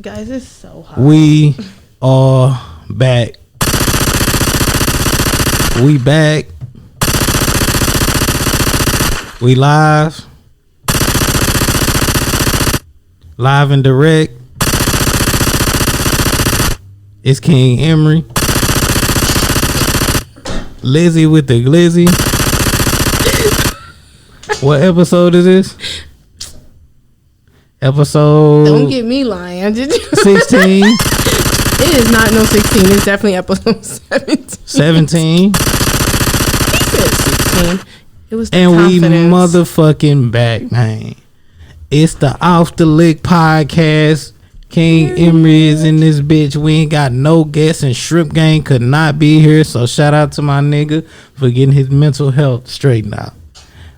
Guys, it's so hot. We are back. We back. We live. Live and direct. It's KiNg EmErY. Lizzy with the Glizzy. What episode is this? Episode. Don't get me lying. 16. It is not no 16. It's definitely episode 17. 17. He said 16. It was the and confidence. We motherfucking back, man. It's the Off the Liq Podcast. KiNg EmErY is in this bitch. We ain't got no guests, and Shrimpgang could not be here. So shout out to my nigga for getting his mental health straightened out.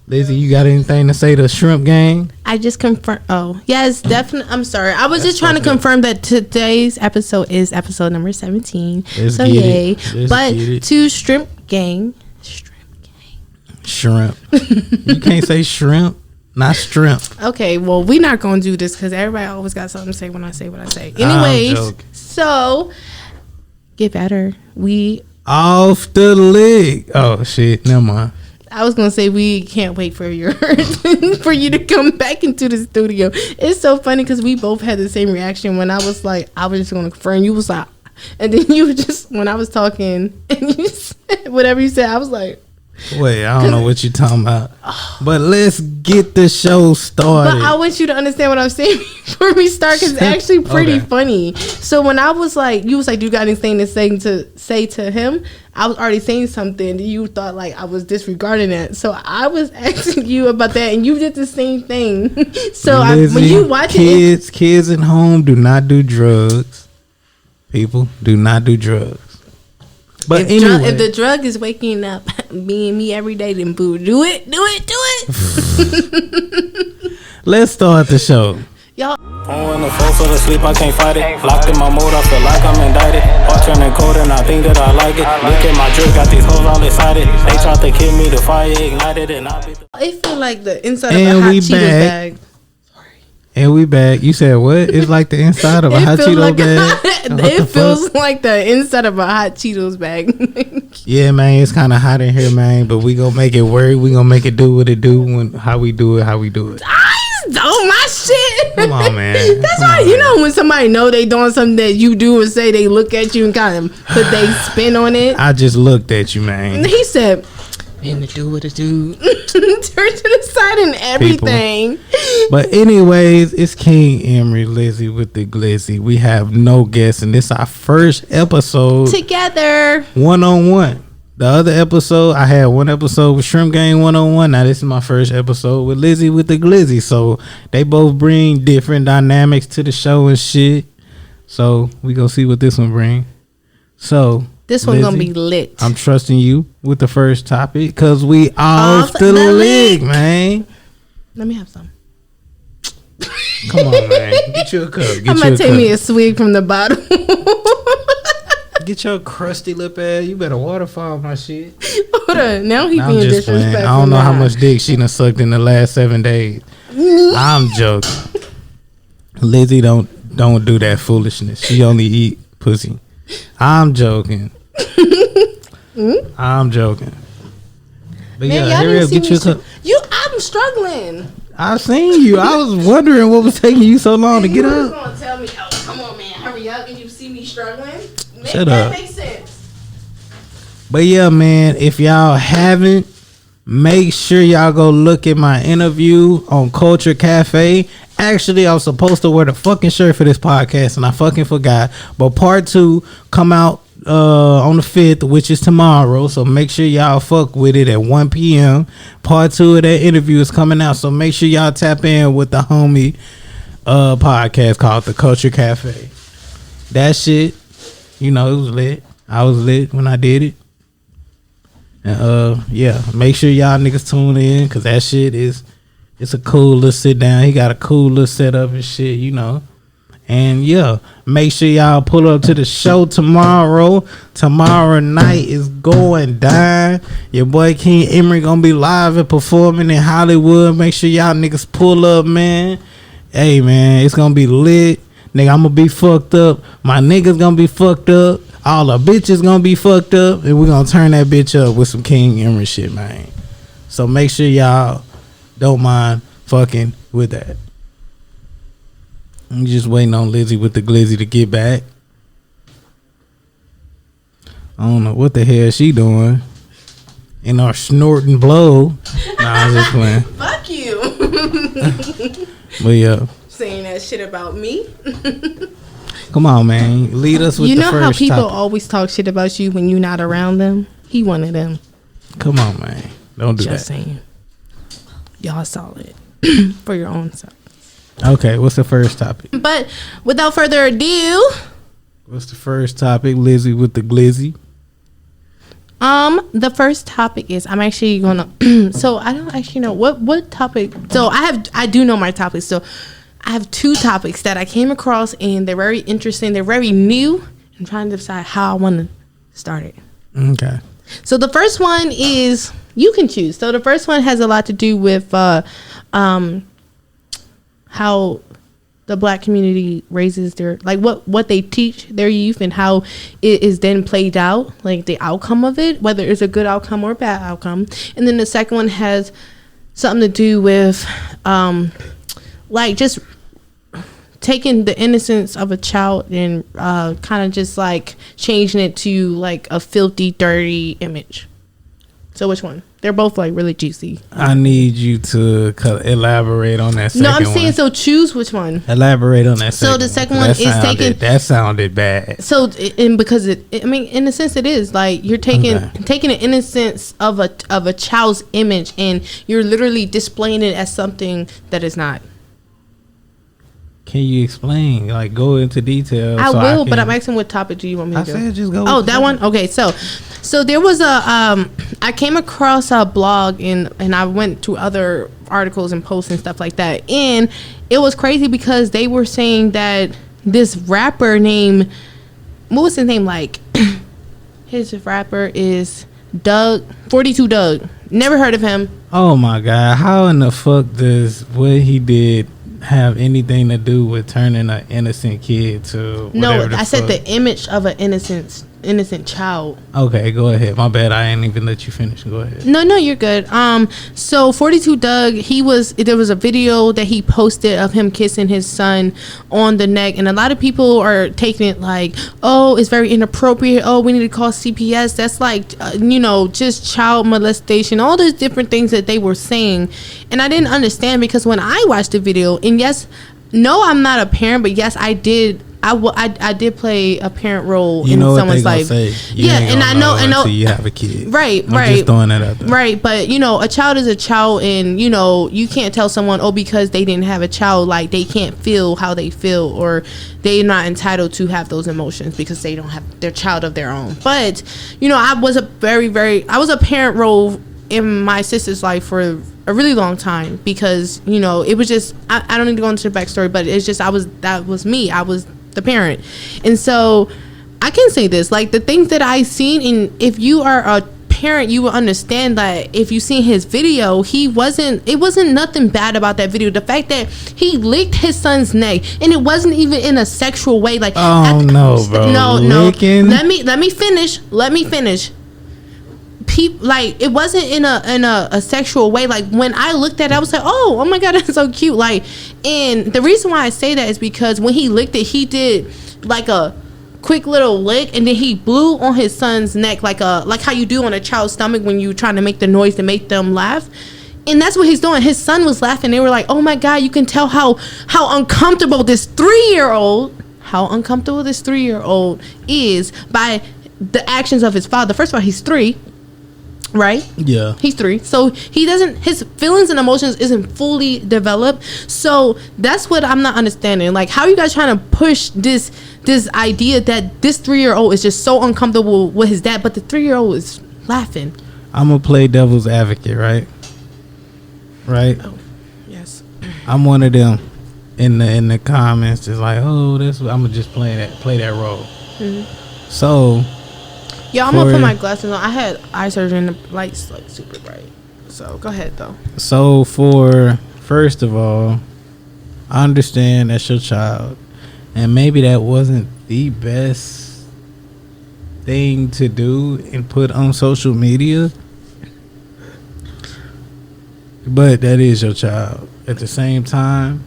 Lizzy, you got anything to say to Shrimpgang? I just confirmed. Oh, yes, definitely. I'm sorry. I was just trying to confirm that today's episode is episode number 17. Let's so, get yay. it. But to Shrimpgang. Shrimp. You can't say shrimp, not shrimp. Okay, well, we're not going to do this because everybody always got something to say when I say what I say. Anyways, so get better. We Off the Liq. Oh, shit. Never mind. I was gonna say we can't wait for your for you to come back into the studio. It's so funny because we both had the same reaction when I was like, I was just gonna confirm. You was like, and then you were just when I was talking and you said whatever you said, I was like, wait, I don't know what you're talking about. But let's get the show started. But I want you to understand what I'm saying before we start because it's actually pretty funny. So when I was like, you was like, do you got anything to say to him? I was already saying something. You thought like I was disregarding it. So I was asking you about that, and you did the same thing. So Lizzy, when you watch kids at home do not do drugs. People do not do drugs. But anyway, if the drug is waking up me and me every day, then boo, do it. Let's start the show. Y'all. When the folks go to sleep, I can't fight it. Locked in my mood, I feel like I'm indicted. All turning cold and I think that I like it. Look at my drip, got these hoes all excited. They tried to kill me, the fire ignited and I beat the... I feel like the inside of a hot Cheetos bag. And we back. You said what? It's like the inside of a hot Cheetos bag? It feels like the inside of a hot Cheetos bag. Yeah, man. It's kind of hot in here, man. But we gonna make it work. We gonna make it do what it do. How we do it. I stole my shit. Come on, man. That's why, you know, when somebody know they doing something that you do and say, they look at you and kind of put they spin on it. I just looked at you, man. And he said, and to do what it do. Turn to the side and everything. People. But anyways, it's KiNg EmErY, Lizzy with the Glizzy. We have no guests, and this is our first episode together, one-on-one. The other episode, I had one episode with Shrimpgang one-on-one. Now this is my first episode with Lizzy with the Glizzy. So they both bring different dynamics to the show and shit. So we gonna see what this one bring. So this one gonna be lit. I'm trusting you with the first topic because we off the Liq, man. Let me have some. Come on, man. Get you a cup. I'm gonna take me a swig from the bottle. Get your crusty lip ass. You better waterfall my shit. Hold on. Now he being disrespectful. I don't know how much dick she done sucked in the last 7 days. I'm joking. Lizzy don't do that foolishness. She only eat pussy. I'm joking. I'm joking. But man, yeah, hurry up, get you a cup. I'm struggling. I seen you. I was wondering what was taking you so long to get up. You gonna tell me, oh, come on, man, hurry up, and you see me struggling? Shut up. That makes sense. But yeah, man, if y'all haven't, make sure y'all go look at my interview on Culture Cafe. Actually, I was supposed to wear the fucking shirt for this podcast, and I fucking forgot. But part 2 come out on the 5th, which is tomorrow. So make sure y'all fuck with it at 1 p.m. Part 2 of that interview is coming out. So make sure y'all tap in with the homie podcast called The Culture Cafe. That shit, you know, it was lit. I was lit when I did it. And yeah, make sure y'all niggas tune in because that shit it's a cool little sit down. He got a cool little setup and shit, you know. And yeah, make sure y'all pull up to the show tomorrow. Tomorrow night is going down. Your boy KiNg EmErY gonna be live and performing in Hollywood. Make sure y'all niggas pull up, man. Hey man, it's gonna be lit. Nigga, I'm gonna be fucked up. My niggas gonna be fucked up. All the bitches gonna be fucked up. And we're gonna turn that bitch up with some KiNg EmErY shit, man. So make sure y'all don't mind fucking with that. I'm just waiting on Lizzy with the Glizzy to get back. I don't know what the hell she doing. In our snorting blow. Nah, I was just playing. Fuck you. But yeah. Saying that shit about me. Come on, man. Lead us with the first topic. You know how people always talk shit about you when you're not around them? He one of them. Come on, man. Don't do that. Just saying. Y'all solid. For your own self. Okay, what's the first topic? But without further ado. What's the first topic? Lizzy with the Glizzy. The first topic is I'm actually gonna so I don't actually know what topic. So I do know my topics. So I have two topics that I came across and they're very interesting. They're very new. I'm trying to decide how I want to start it. Okay. So the first one is you can choose. So the first one has a lot to do with how the black community raises their, like what they teach their youth and how it is then played out, like the outcome of it, whether it's a good outcome or a bad outcome. And then the second one has something to do with like just taking the innocence of a child and kind of just like changing it to like a filthy, dirty image. So which one? They're both like really juicy. I need you to elaborate on that second one. No, I'm saying so choose which one. Elaborate on that second one. So the second one is taking... That sounded bad. So, and because I mean, in a sense it is. Like you're taking the innocence of a child's image and you're literally displaying it as something that is not. Can you explain? Like, go into detail. I will, but I'm asking what topic do you want me to do? I said just go. Oh, that one? Okay, so there was I came across a blog and I went to other articles and posts and stuff like that. And it was crazy because they were saying that this rapper named, what was his name like? His rapper is Dugg, 42 Dugg. Never heard of him. Oh my God. How in the fuck does what he did have anything to do with turning an innocent kid to I said the image of an innocent child. Okay, go ahead. My bad, I ain't even let you finish. Go ahead. No, you're good. So 42 Dugg, there was a video that he posted of him kissing his son on the neck, and a lot of people are taking it like, oh, it's very inappropriate. Oh, we need to call CPS. That's like just child molestation, all those different things that they were saying. And I didn't understand because when I watched the video, and I'm not a parent, but yes, I did did play a parent role in someone's life. Yeah, and I know until you have a kid. Right. I'm just throwing that out there. Right, but a child is a child, and you can't tell someone, because they didn't have a child, like they can't feel how they feel, or they're not entitled to have those emotions because they don't have their child of their own. But I was a parent role in my sister's life for a really long time because it was just I don't need to go into the backstory, but it's just that was me. I was the parent. And so I can say this, like the things that I seen, and if you are a parent, you will understand that if you seen his video, it wasn't nothing bad about that video. The fact that he licked his son's neck, and it wasn't even in a sexual way, like bro. No. Let me finish. Like it wasn't in a sexual way. Like when I looked at it, I was like, oh my God, that's so cute. Like, and the reason why I say that is because when he licked it, he did like a quick little lick, and then he blew on his son's neck like how you do on a child's stomach when you trying to make the noise to make them laugh. And that's what he's doing. His son was laughing. They were like, oh my God, you can tell how uncomfortable this 3-year-old is by the actions of his father. First of all, he's 3. Right? Yeah. He's 3. So his feelings and emotions isn't fully developed. So that's what I'm not understanding. Like, how are you guys trying to push this idea that this 3-year-old is just so uncomfortable with his dad, but the 3-year-old is laughing? I'm gonna play devil's advocate, right? Oh, yes. I'm one of them in the comments just like, oh, I'm gonna just play that role. Mm-hmm. So yeah, I'm gonna put my glasses on. I had eye surgery and the light's like super bright. So go ahead though. So first of all, I understand that's your child. and maybe that wasn't the best thing to do and put on social media, but that is your child. At the same time,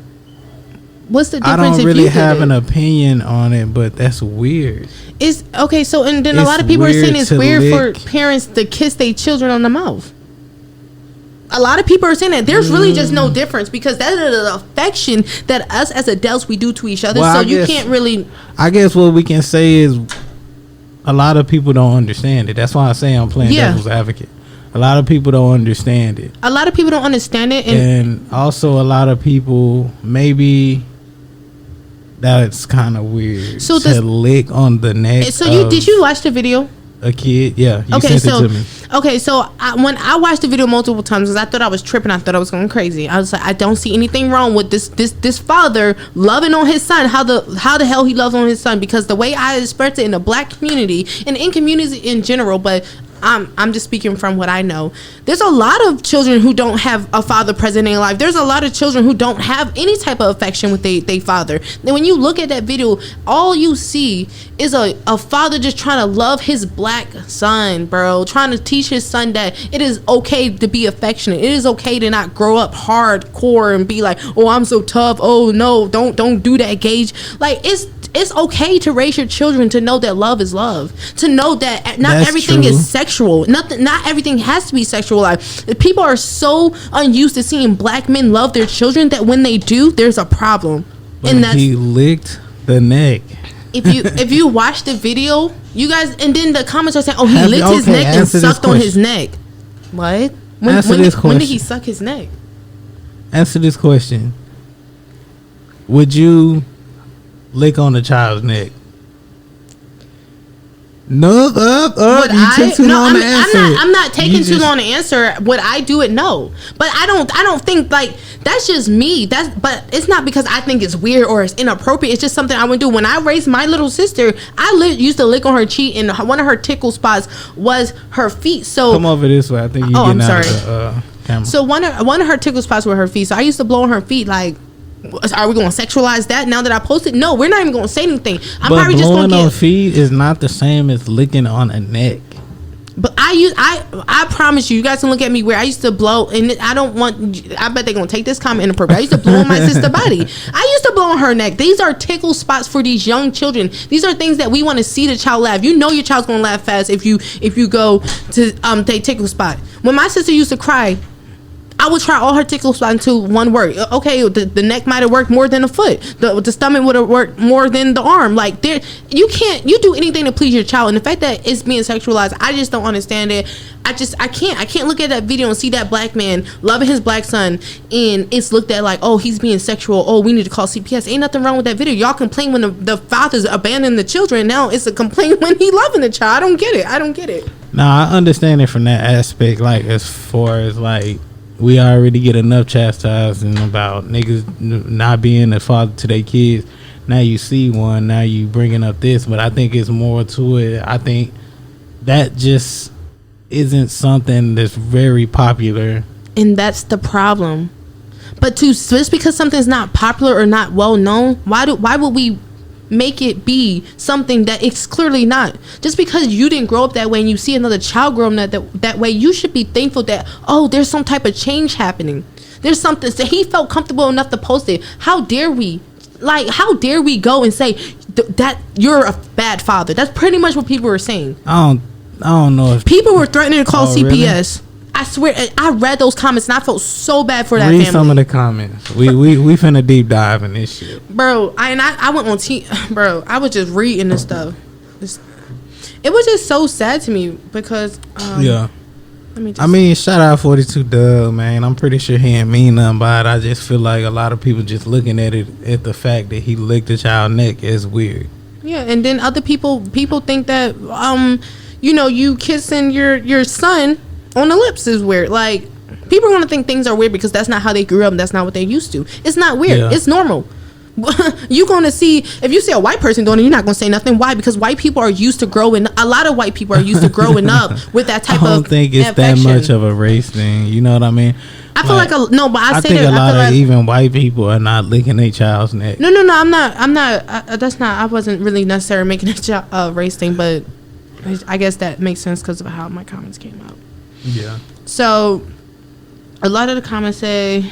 what's the I difference? don't really have an opinion on it, but that's weird. It's okay. So, and then a It's lot of people are saying it's weird weird for parents to kiss their children on the mouth. A lot of people are saying that there's really just no difference, because that is the affection that us as adults we do to each other. Well, so I you guess- can't really. I guess what we can say is a lot of people don't understand it. That's why I say I'm playing devil's advocate. A lot of people don't understand it. A lot of people don't understand it, And also a lot of people, maybe that's kind of weird. So to lick on the neck. So did you watch the video? A kid, yeah. You Okay, sent so it to me. okay, so when I watched the video multiple times, because I thought I was tripping, I thought I was going crazy. I was like, I don't see anything wrong with this father loving on his son. How the hell he loves on his son? Because the way I expressed it in the black community and in communities in general, but I'm just speaking from what I know. There's a lot of children who don't have a father present in their life. There's a lot of children who don't have any type of affection with their father. Then when you look at that video, all you see is a father just trying to love his black son, bro. Trying to teach his son that it is okay to be affectionate. It is okay to not grow up hardcore and be like, oh, I'm so tough. Oh no, don't do that, Gage. Like it's okay to raise your children to know that love is love. To know that not That's everything true. is sexual. Not everything has to be sexualized. People are so unused to seeing black men love their children that when they do, there's a problem. But And that's he licked the neck. if you watch the video, you guys, and then the comments are saying, oh, he licked his okay, neck and answer this sucked on his neck. What? Answer this When did he question. suck his neck? Answer this question. Would you lick on a child's neck? No, Would you took too long to answer. I'm not taking You too long to answer. Would I do it? No, but I don't think like that's just me. But it's not because I think it's weird or it's inappropriate. It's just something I would do. When I raised my little sister, used to lick on her cheek, and one of her tickle spots was her feet. So Come over this way. I think you're I'm getting out sorry. of the camera. So one of her tickle spots were her feet. So I used to blow on her feet. Like, are we going to sexualize that now that I posted? No, we're not even going to say anything. I'm but probably just going blowing to on feet is not the same as licking on a neck. But I promise you guys can look at me where I used to blow, and I don't want. I bet they're gonna take this comment inappropriate. I used to blow on my sister's body. I used to blow on her neck. These are tickle spots for these young children. These are things that we want to see the child laugh. You know your child's gonna laugh fast if you go to they tickle spot. When my sister used to cry, I would try all her tickle spots into one word. Okay, the neck might have worked more than the foot. The stomach would have worked more than the arm. Like you do anything to please your child, and the fact that it's being sexualized, I just don't understand it. I can't look at that video and see that black man loving his black son, and it's looked at like, oh, he's being sexual. Oh, we need to call CPS. Ain't nothing wrong with that video. Y'all complain when the fathers abandon the children. Now it's a complaint when he loving the child. I don't get it. Now I understand it from that aspect, like as far as like. We already get enough chastising about niggas not being a father to their kids. Now you see one, now you bringing up this, but I think it's more to it. I think that just isn't something that's very popular. And that's the problem. But just because something's not popular or not well known, why would we make it be something that it's clearly not? Just because you didn't grow up that way and you see another child growing up that way, you should be thankful that, oh, there's some type of change happening. There's something. So he felt comfortable enough to post it. How dare we go and say that you're a bad father? That's pretty much what people were saying. I don't know if people were threatening to call CPS. Really? I swear, I read those comments and I felt so bad for that family. Read some of the comments. We finna deep dive in this shit, bro. I went on bro. I was just reading this stuff. It was just so sad to me because yeah. Shout out 42 Dugg, man. I'm pretty sure he ain't mean nothing by it. I just feel like a lot of people just looking at it at the fact that he licked the child's neck is weird. Yeah, and then other people think that you kissing your son on the lips is weird. Like, people are gonna think things are weird because that's not how they grew up and that's not what they're used to. It's not weird. Yeah. It's normal. You're gonna see, if you see a white person doing it, you're not gonna say nothing. Why? Because white people are used to growing. A lot of white people are used to growing up with that type of. I don't think it's affection. That much of a race thing. You know what I mean? I feel like I think a lot of even white people are not licking their child's neck. No, I'm not. That's not. I wasn't really necessarily making a race thing, but I guess that makes sense because of how my comments came out. Yeah. So, a lot of the comments say.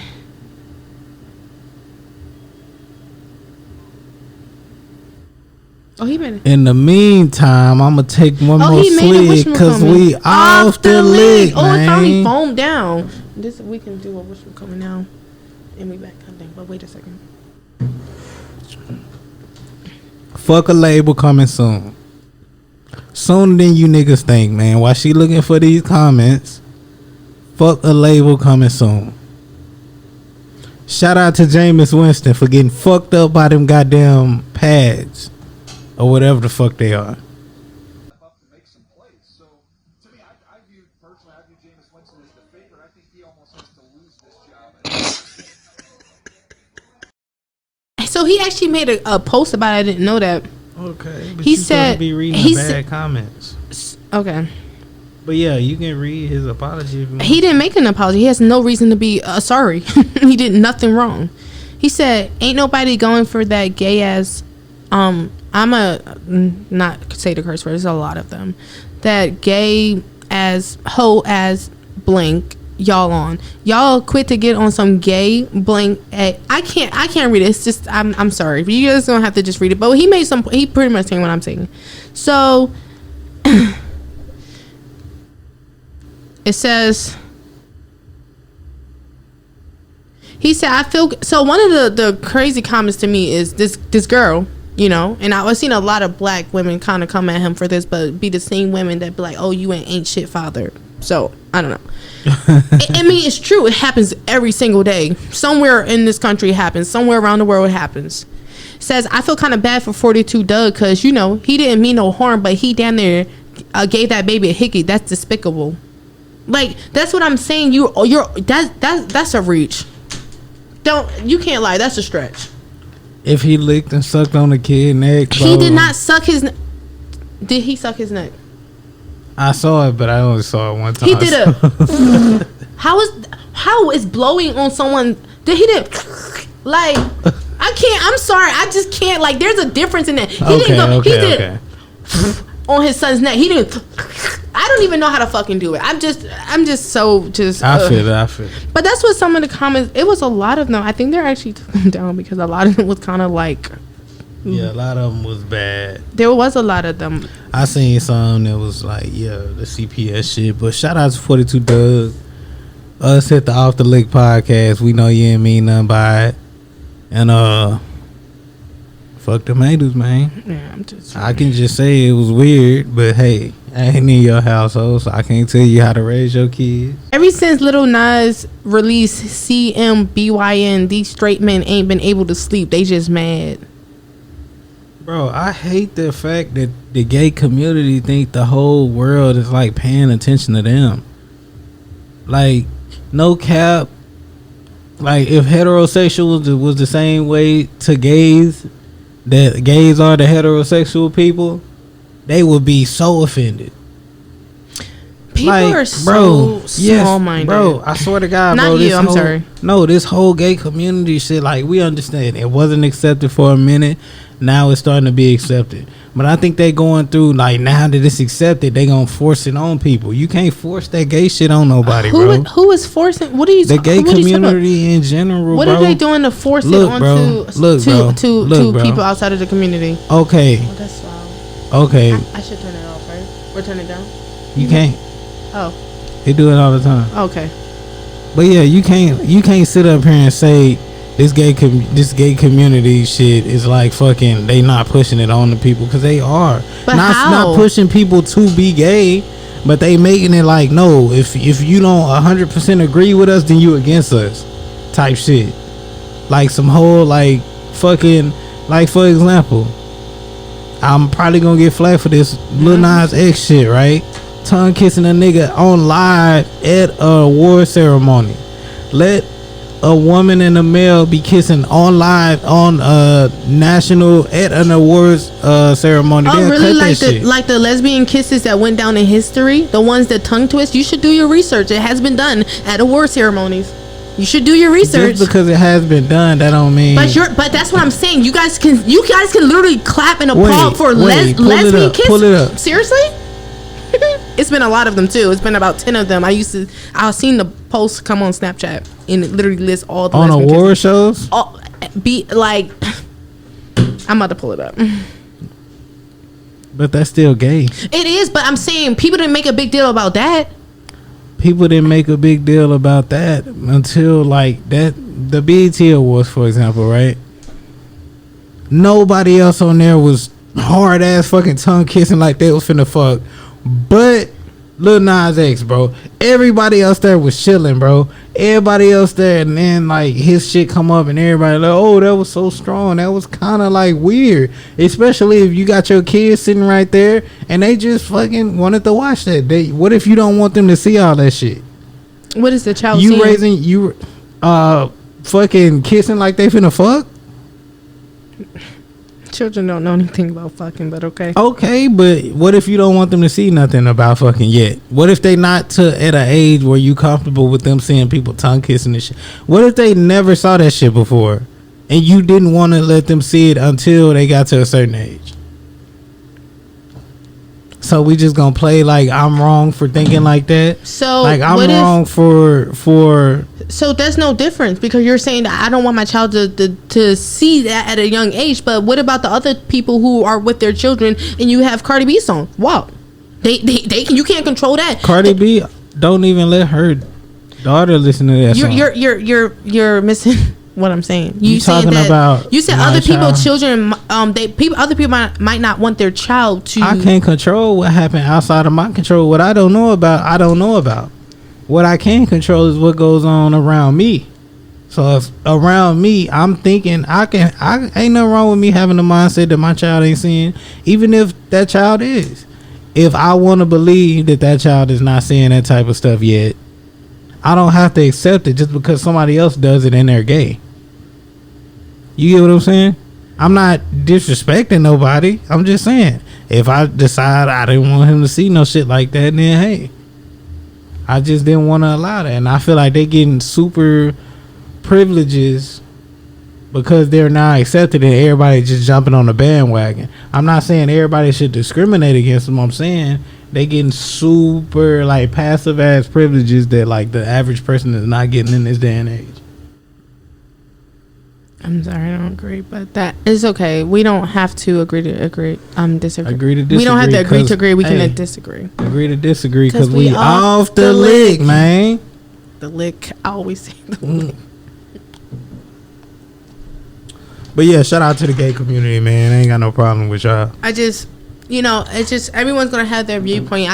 Oh, he made it. In the meantime, I'm gonna take one more swig because we off the lick, Oh, man. it finally foamed down. We can do a what's coming now, and we back hunting. But wait a second. Fuck a label coming soon. Sooner than you niggas think, man. While she looking for these comments, fuck a label coming soon. Shout out to Jameis Winston for getting fucked up by them goddamn pads. Or whatever the fuck they are. Up to make some plays. So to me, I view Jameis Winston as the favorite. I think he almost has to lose this job. So he actually made a post about it. I didn't know that. Okay. But He said be reading bad comments. Okay. But yeah, you can read his apology. If you want. He didn't make an apology. He has no reason to be sorry. He did nothing wrong. He said, "Ain't nobody going for that gay ass." I'm a not say the curse word. There's a lot of them. That gay as hoe as blank y'all on. Y'all quit to get on some gay blank. I can't read it. It's just I'm sorry. But you guys don't have to just read it. But he pretty much saying what I'm saying. So it says. He said, "I feel." So one of the crazy comments to me is this girl. You know, and I've seen a lot of black women kind of come at him for this, but be the same women that be like, "Oh, you ain't shit, father." So I don't know. I mean, it's true. It happens every single day. Somewhere in this country it happens. Somewhere around the world it happens. It says, "I feel kind of bad for 42 Dugg because he didn't mean no harm, but he damn near gave that baby a hickey. That's despicable." Like that's what I'm saying. That's a reach. You can't lie. That's a stretch. If he licked and sucked on the kid's neck, bro, he did not suck his. Did he suck his neck? I saw it, but I only saw it one time. He did it. How is blowing on someone? He did like I can't. I'm sorry. I just can't. Like there's a difference in that. He didn't go. He did on his son's neck. He didn't. I don't even know how to fucking do it. I'm just so just. I feel it. But that's what some of the comments. It was a lot of them. I think they're actually took them down because a lot of them was kind of like. Yeah, a lot of them was bad. There was a lot of them. I seen some that was like, yeah, the CPS shit. But shout out to 42 Dugg. Us at the Off the Liq podcast. We know you ain't mean nothing by it. And fuck the haters, man. Yeah, I can just say it was weird, but hey, I ain't in your household, so I can't tell you how to raise your kids. Ever since Lil Nas released CMBYN, these straight men ain't been able to sleep. They just mad. Bro, I hate the fact that the gay community think the whole world is like paying attention to them. Like, no cap. Like, if heterosexuals was the same way to gays, that gays are the heterosexual people, they would be so offended. People are so small-minded. Bro, I swear to God, Not bro. you, I'm sorry. No, this whole gay community shit, like, we understand. It wasn't accepted for a minute. Now it's starting to be accepted. But I think they going through, like, now that it's accepted, they gonna force it on people. You can't force that gay shit on nobody, bro. Who is forcing? What are you? The gay community in general, what bro. are they doing to force it onto people outside of the community? Okay. Oh, that's loud. Okay. I should turn it off, right? Or turn it down? You can't. Oh. They do it all the time. Okay. But yeah, you can't sit up here and say this gay community shit is like fucking, they not pushing it on the people, because they are. But how? Not pushing people to be gay, but they making it like, no, if you don't 100% agree with us, then you against us type shit. Like some whole like fucking, like for example, I'm probably gonna get flack for this Lil Nas X shit, right? Tongue kissing a nigga on live at a award ceremony. Let a woman and a male be kissing on live on national at an awards ceremony. Oh, really? Like the lesbian kisses that went down in history, the ones that tongue twist. You should do your research. It has been done at award ceremonies. You should do your research. Just because it has been done, that don't mean. But that's what I'm saying. You guys can literally clap and applaud for lesbian kiss. Pull it up. Seriously? It's been a lot of them too. It's been about 10 of them. I've seen the post come on Snapchat and it literally lists all the on lesbian award kisses. shows. I'm about to pull it up. But that's still gay. It is, but I'm saying people didn't make a big deal about that. People didn't make a big deal about that until like that the BET Awards, for example, right? Nobody else on there was hard ass fucking tongue kissing like they was finna fuck, but Lil Nas X, bro. Everybody else there was chilling, bro. Everybody else there, and then like his shit come up, and everybody like, oh, that was so strong. That was kind of like weird, especially if you got your kids sitting right there, and they just fucking wanted to watch that. What if you don't want them to see all that shit? What is the child? You raising fucking kissing like they finna fuck? Children don't know anything about fucking, but okay. Okay, but what if you don't want them to see nothing about fucking yet? What if they not at an age where you comfortable with them seeing people tongue kissing and shit? What if they never saw that shit before and you didn't want to let them see it until they got to a certain age? So we just gonna play like I'm wrong for thinking like that? So like I'm wrong for So there's no difference because you're saying that I don't want my child to see that at a young age. But what about the other people who are with their children and you have Cardi B songs? Wow, they can, you can't control that. Cardi B don't even let her daughter listen to that song. You're missing what I'm saying. You talking about? You said other people's children. Other people might not want their child to. I can't control what happened outside of my control. What I don't know about, I don't know about. What I can control is what goes on around me. So if around me, I'm thinking I ain't nothing wrong with me having the mindset that my child ain't seeing, even if that child is. If I want to believe that child is not seeing that type of stuff yet, I don't have to accept it just because somebody else does it and they're gay. You get what I'm saying? I'm not disrespecting nobody. I'm just saying, if I decide I didn't want him to see no shit like that, then hey, I just didn't want to allow that. And I feel like they getting super privileges because they're now accepted and everybody just jumping on the bandwagon. I'm not saying everybody should discriminate against them. I'm saying they getting super like passive ass privileges that like the average person is not getting in this day and age. I'm sorry, I don't agree, but that is okay. We don't have to agree to disagree. Agree to disagree. We don't have to agree to agree. We can disagree. Agree to disagree because we off the lick, man. The lick. I always say the lick. But yeah, shout out to the gay community, man. I ain't got no problem with y'all. It's just everyone's gonna have their viewpoint.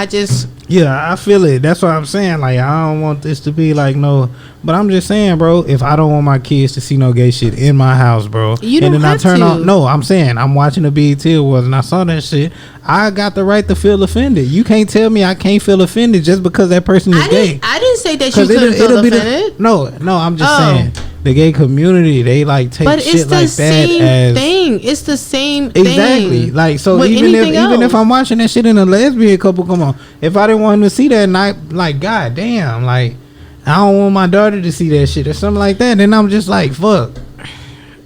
Yeah, I feel it. That's what I'm saying. Like, I don't want this to be like no, but I'm just saying, bro, if I don't want my kids to see no gay shit in my house, bro, you don't have to. No, I'm saying I'm watching the BET Awards and I saw that shit. I got the right to feel offended. You can't tell me I can't feel offended just because that person is gay. I didn't say that you couldn't feel offended. No, I'm just saying. The gay community, they like take shit like that as it's the same thing. Exactly. Like, so even if I'm watching that shit in a lesbian couple, come on. If I didn't want him to see that night, like, god damn, like, I don't want my daughter to see that shit or something like that, then I'm just like, fuck.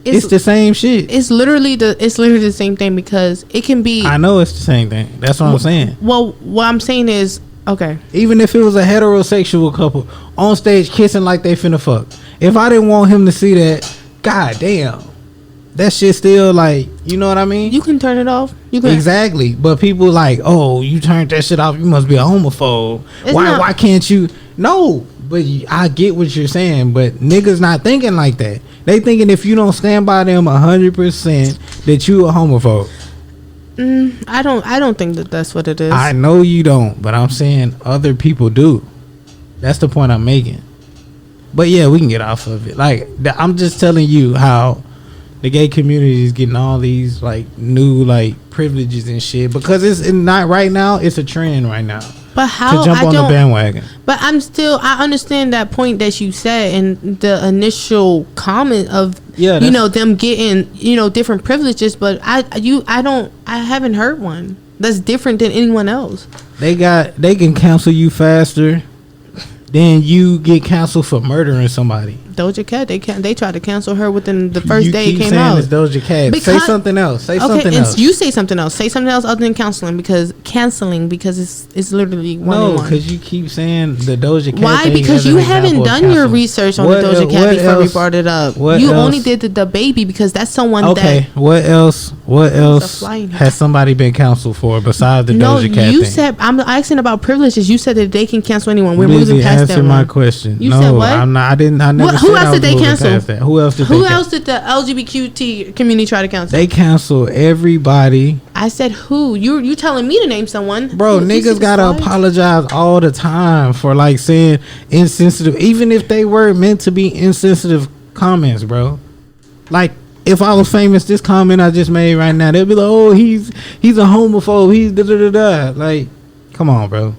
It's the same shit. It's literally the same thing because it can be. I know it's the same thing. That's what I'm saying. Well, what I'm saying is, okay. Even if it was a heterosexual couple on stage kissing like they finna fuck. If I didn't want him to see that, god damn, that shit still like, you know what I mean? You can turn it off. You can exactly, but people like, oh, you turned that shit off. You must be a homophobe. Why can't you? No, but I get what you're saying. But niggas not thinking like that. They thinking if you don't stand by them 100% that you a homophobe. I don't think that's what it is. I know you don't, but I'm saying other people do. That's the point I'm making. But yeah, we can get off of it. Like, I'm just telling you how the gay community is getting all these like new like privileges and shit because it's not right now. It's a trend right now. But how to jump on the bandwagon? But I understand that point that you said in the initial comment of them getting different privileges. But I haven't heard one that's different than anyone else. They can cancel you faster. Then you get canceled for murdering somebody. Doja Cat, they tried to cancel her within the first day it came out. It's Doja Cat. Say something else. Say something else. You say something else. Say something else other than canceling because it's literally one on one. No, because you keep saying the Doja Cat. Why? Because you haven't done your research on the Doja Cat before we brought it up. You only did the baby because that's someone that. Okay, what else has somebody been canceled for besides the Doja Cat you thing? said I'm asking about privileges. You said that they can cancel anyone. We're Lizzy, moving past that answer one. my question. You said what? I'm not. I never. Who else did they cancel? Who else did the LGBTQ community try to cancel? They cancel everybody. I said who? You telling me to name someone? Bro, niggas gotta apologize all the time for like saying insensitive, even if they were meant to be insensitive comments, bro. Like if I was famous, this comment I just made right now, they'll be like, oh, he's a homophobe, he's da da da da. Like, come on, bro.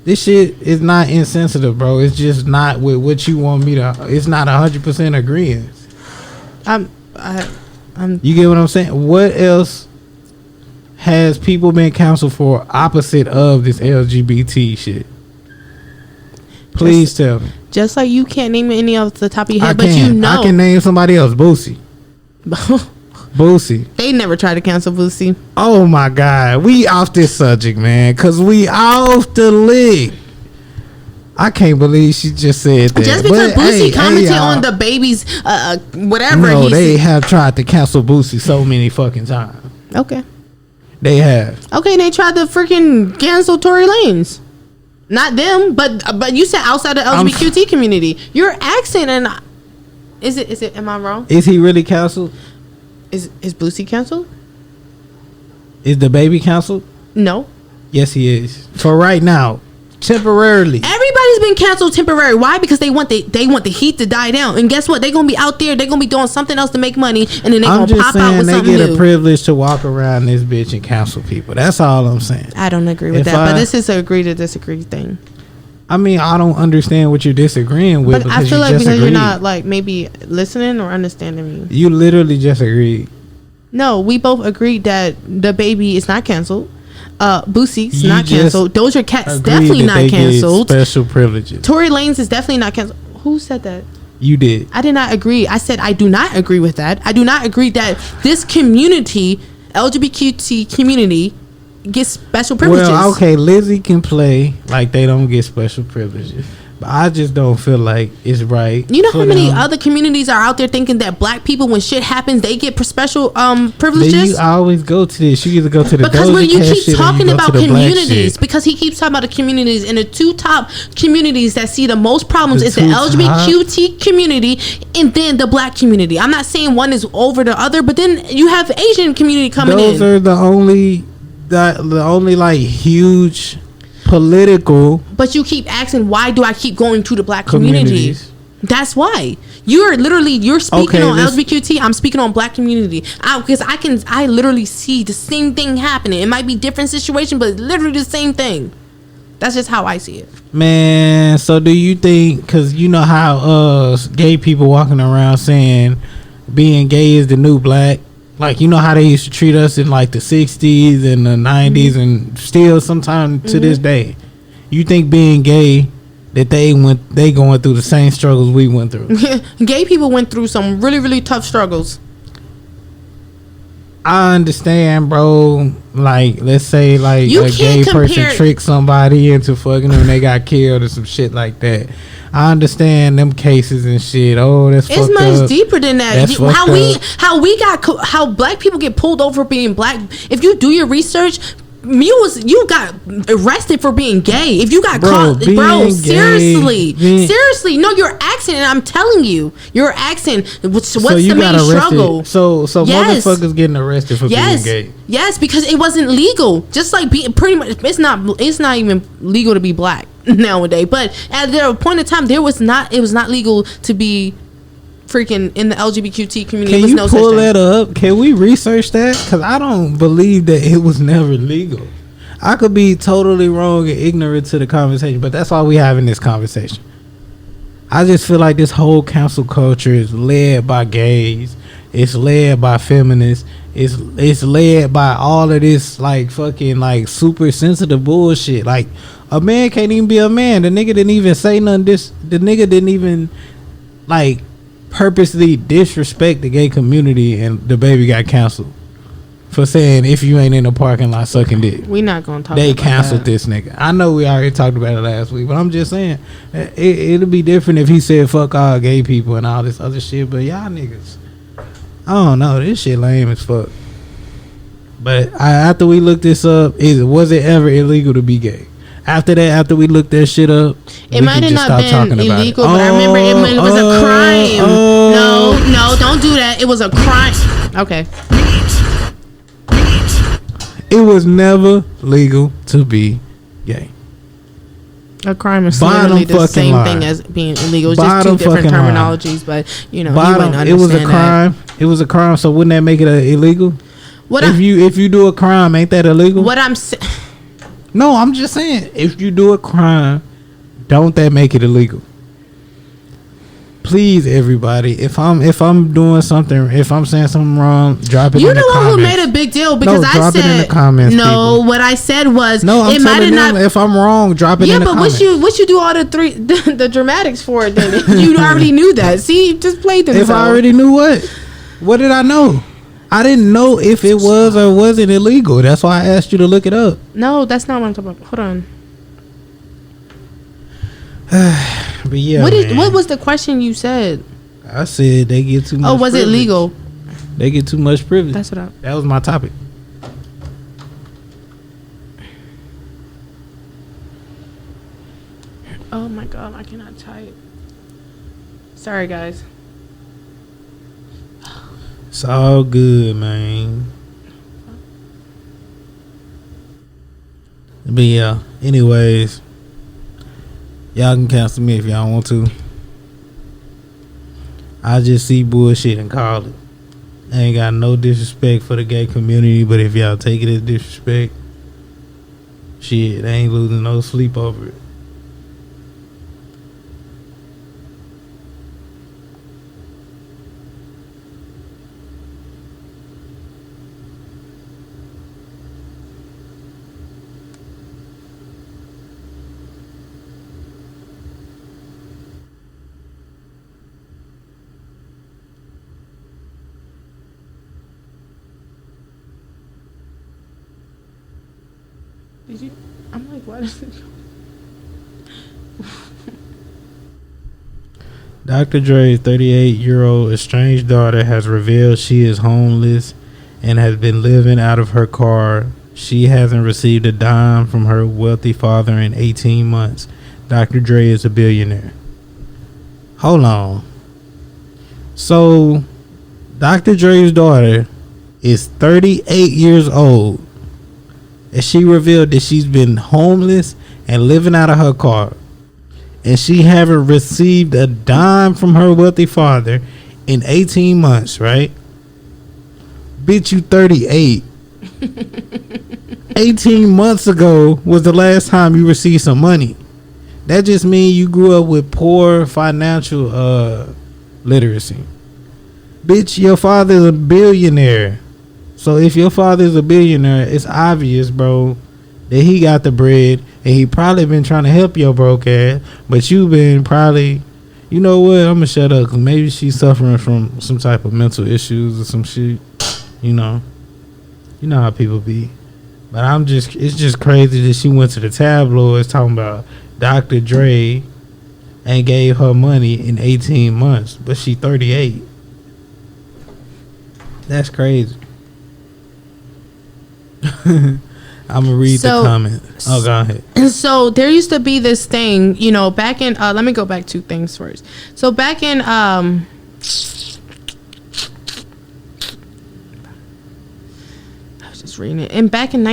This shit is not insensitive, bro. It's just not with what you want me to. It's not 100% agreeing. You get what I'm saying? What else has people been canceled for opposite of this LGBT shit? Please tell me. Just like you can't name any off the top of your head, but you know. I can name somebody else. Boosie. Boosie. They never tried to cancel Boosie. Oh my God. We off this subject, man. Because we off the Liq. I can't believe she just said that. Just because Boosie commented on the baby's whatever. No, they have tried to cancel Boosie so many fucking times. Okay. They have. Okay, and they tried to freaking cancel Tory Lanez. Not them, but you said outside the LGBTQ community. Your accent and is it? Am I wrong? Is he really canceled? Is Boosie canceled? Is the baby canceled? No. Yes, he is. For right now, temporarily. Everybody's been canceled temporarily. Why? Because they want the heat to die down. And guess what? They're gonna be out there. They're gonna be doing something else to make money, and then they're gonna pop out with something new. They get a privilege to walk around this bitch and cancel people. That's all I'm saying. I don't agree with that, but this is an agree to disagree thing. I mean, I don't understand what you're disagreeing with. But I feel like because you're not like maybe listening or understanding me. You literally just agreed. No, we both agreed that the baby is not canceled. Boosie's not canceled. Doja Cat's definitely not canceled. Special privileges. Tory Lanez is definitely not canceled. Who said that? You did. I did not agree. I said I do not agree with that. I do not agree that this community, LGBTQ community, gets special privileges. Well, okay, Lizzy can play like they don't get special privileges. But I just don't feel like it's right. You know how many other communities are out there thinking that black people, when shit happens, they get special privileges? You always go to this. You either go to the because when you keep talking about communities, because he keeps talking about the communities, and the two top communities that see the most problems is the LGBTQ community and then the black community. I'm not saying one is over the other, but then you have Asian community coming in. Those are the only like huge political. But you keep asking, why do I keep going to the black community? That's why. You're speaking on LGBTQ. I'm speaking on black community. Because I literally see the same thing happening. It might be different situation, but it's literally the same thing. That's just how I see it. Man, so do you think, because you know how gay people walking around saying being gay is the new black? Like, you know how they used to treat us in like the 60s and the 90s and still sometimes to this day. You think being gay, that they going through the same struggles we went through? Gay people went through some really, really tough struggles. I understand, bro. Like, let's say like a gay person tricked somebody into fucking them and they got killed or some shit like that. I understand them cases and shit. Oh, that's fucked up. It's much deeper than that. How black people get pulled over being black. If you do your research, you got arrested for being gay. If you got caught, bro, seriously, no, your accent. And I'm telling you, your accent. What's the main struggle? So yes. Motherfuckers getting arrested for being gay. Yes, because it wasn't legal. Just like being pretty much, it's not even legal to be black nowadays. But at a point in time, it was not legal to be freaking in the LGBTQ community. Can you pull that up? Can we research that? Because I don't believe that it was never legal. I could be totally wrong and ignorant to the conversation, but that's why we having this conversation. I just feel like this whole cancel culture is led by gays. It's led by feminists. It's led by all of this like fucking like super sensitive bullshit. Like, a man can't even be a man. The nigga didn't even say nothing. The nigga didn't even like purposely disrespect the gay community, and the baby got canceled for saying if you ain't in the parking lot sucking dick. We not gonna talk. They about canceled that. this nigga. I know we already talked about it last week, but I'm just saying it'll be different if he said fuck all gay people and all this other shit. But y'all niggas, I don't know. This shit lame as fuck. But after we looked this up, was it ever illegal to be gay? After that, after we looked that shit up, it might have not been illegal, but I remember it was a crime. No, don't do that. It was a crime. Okay. It was never legal to be gay. A crime is literally the same thing as being illegal. It's just two different terminologies, but you know, you wouldn't understand. It was a crime. It was a crime. So wouldn't that make it illegal? If you do a crime, ain't that illegal? What I'm saying. No, I'm just saying, if you do a crime, don't that make it illegal? Please, everybody, if I'm doing something, if I'm saying something wrong, drop it in the comments. You're the one who made a big deal because I said, drop it in the comments. No, people. what I said was, no, I'm telling them if I'm wrong, drop it in the comments. Yeah, but what you do all the dramatics for it then? You already knew that. See, you just played themselves. If I already knew what did I know? I didn't know if it was or wasn't illegal. That's why I asked you to look it up. No, that's not what I'm talking about. Hold on. But yeah, what was the question you said? I said they get too much. Oh, was privilege. it legal? They get too much privilege. That's what that was my topic. Oh my god, I cannot type. Sorry, guys. It's all good, man. But yeah, anyways, y'all can cancel me if y'all want to. I just see bullshit and call it. I ain't got no disrespect for the gay community, but if y'all take it as disrespect, shit, I ain't losing no sleep over it. I'm like, what is it? Dr. Dre's 38-year-old estranged daughter has revealed she is homeless and has been living out of her car. She hasn't received a dime from her wealthy father in 18 months. Dr. Dre is a billionaire. Hold on. So, Dr. Dre's daughter is 38 years old. And she revealed that she's been homeless and living out of her car. And she haven't received a dime from her wealthy father in 18 months, right? Bitch, you 38. 18 months ago was the last time you received some money. That just means you grew up with poor financial literacy. Bitch, your father's a billionaire. So if your father's a billionaire, it's obvious, bro, that he got the bread and he probably been trying to help your broke ass, but you been probably, you know what, I'm gonna shut up because maybe she's suffering from some type of mental issues or some shit, you know how people be. But it's just crazy that she went to the tabloids talking about Dr. Dre and gave her money in 18 months, but she 38. That's crazy. I'm gonna read the comment. Oh, go ahead. So there used to be this thing, back in let me go back 2 things first. So back in I was just reading it. And back in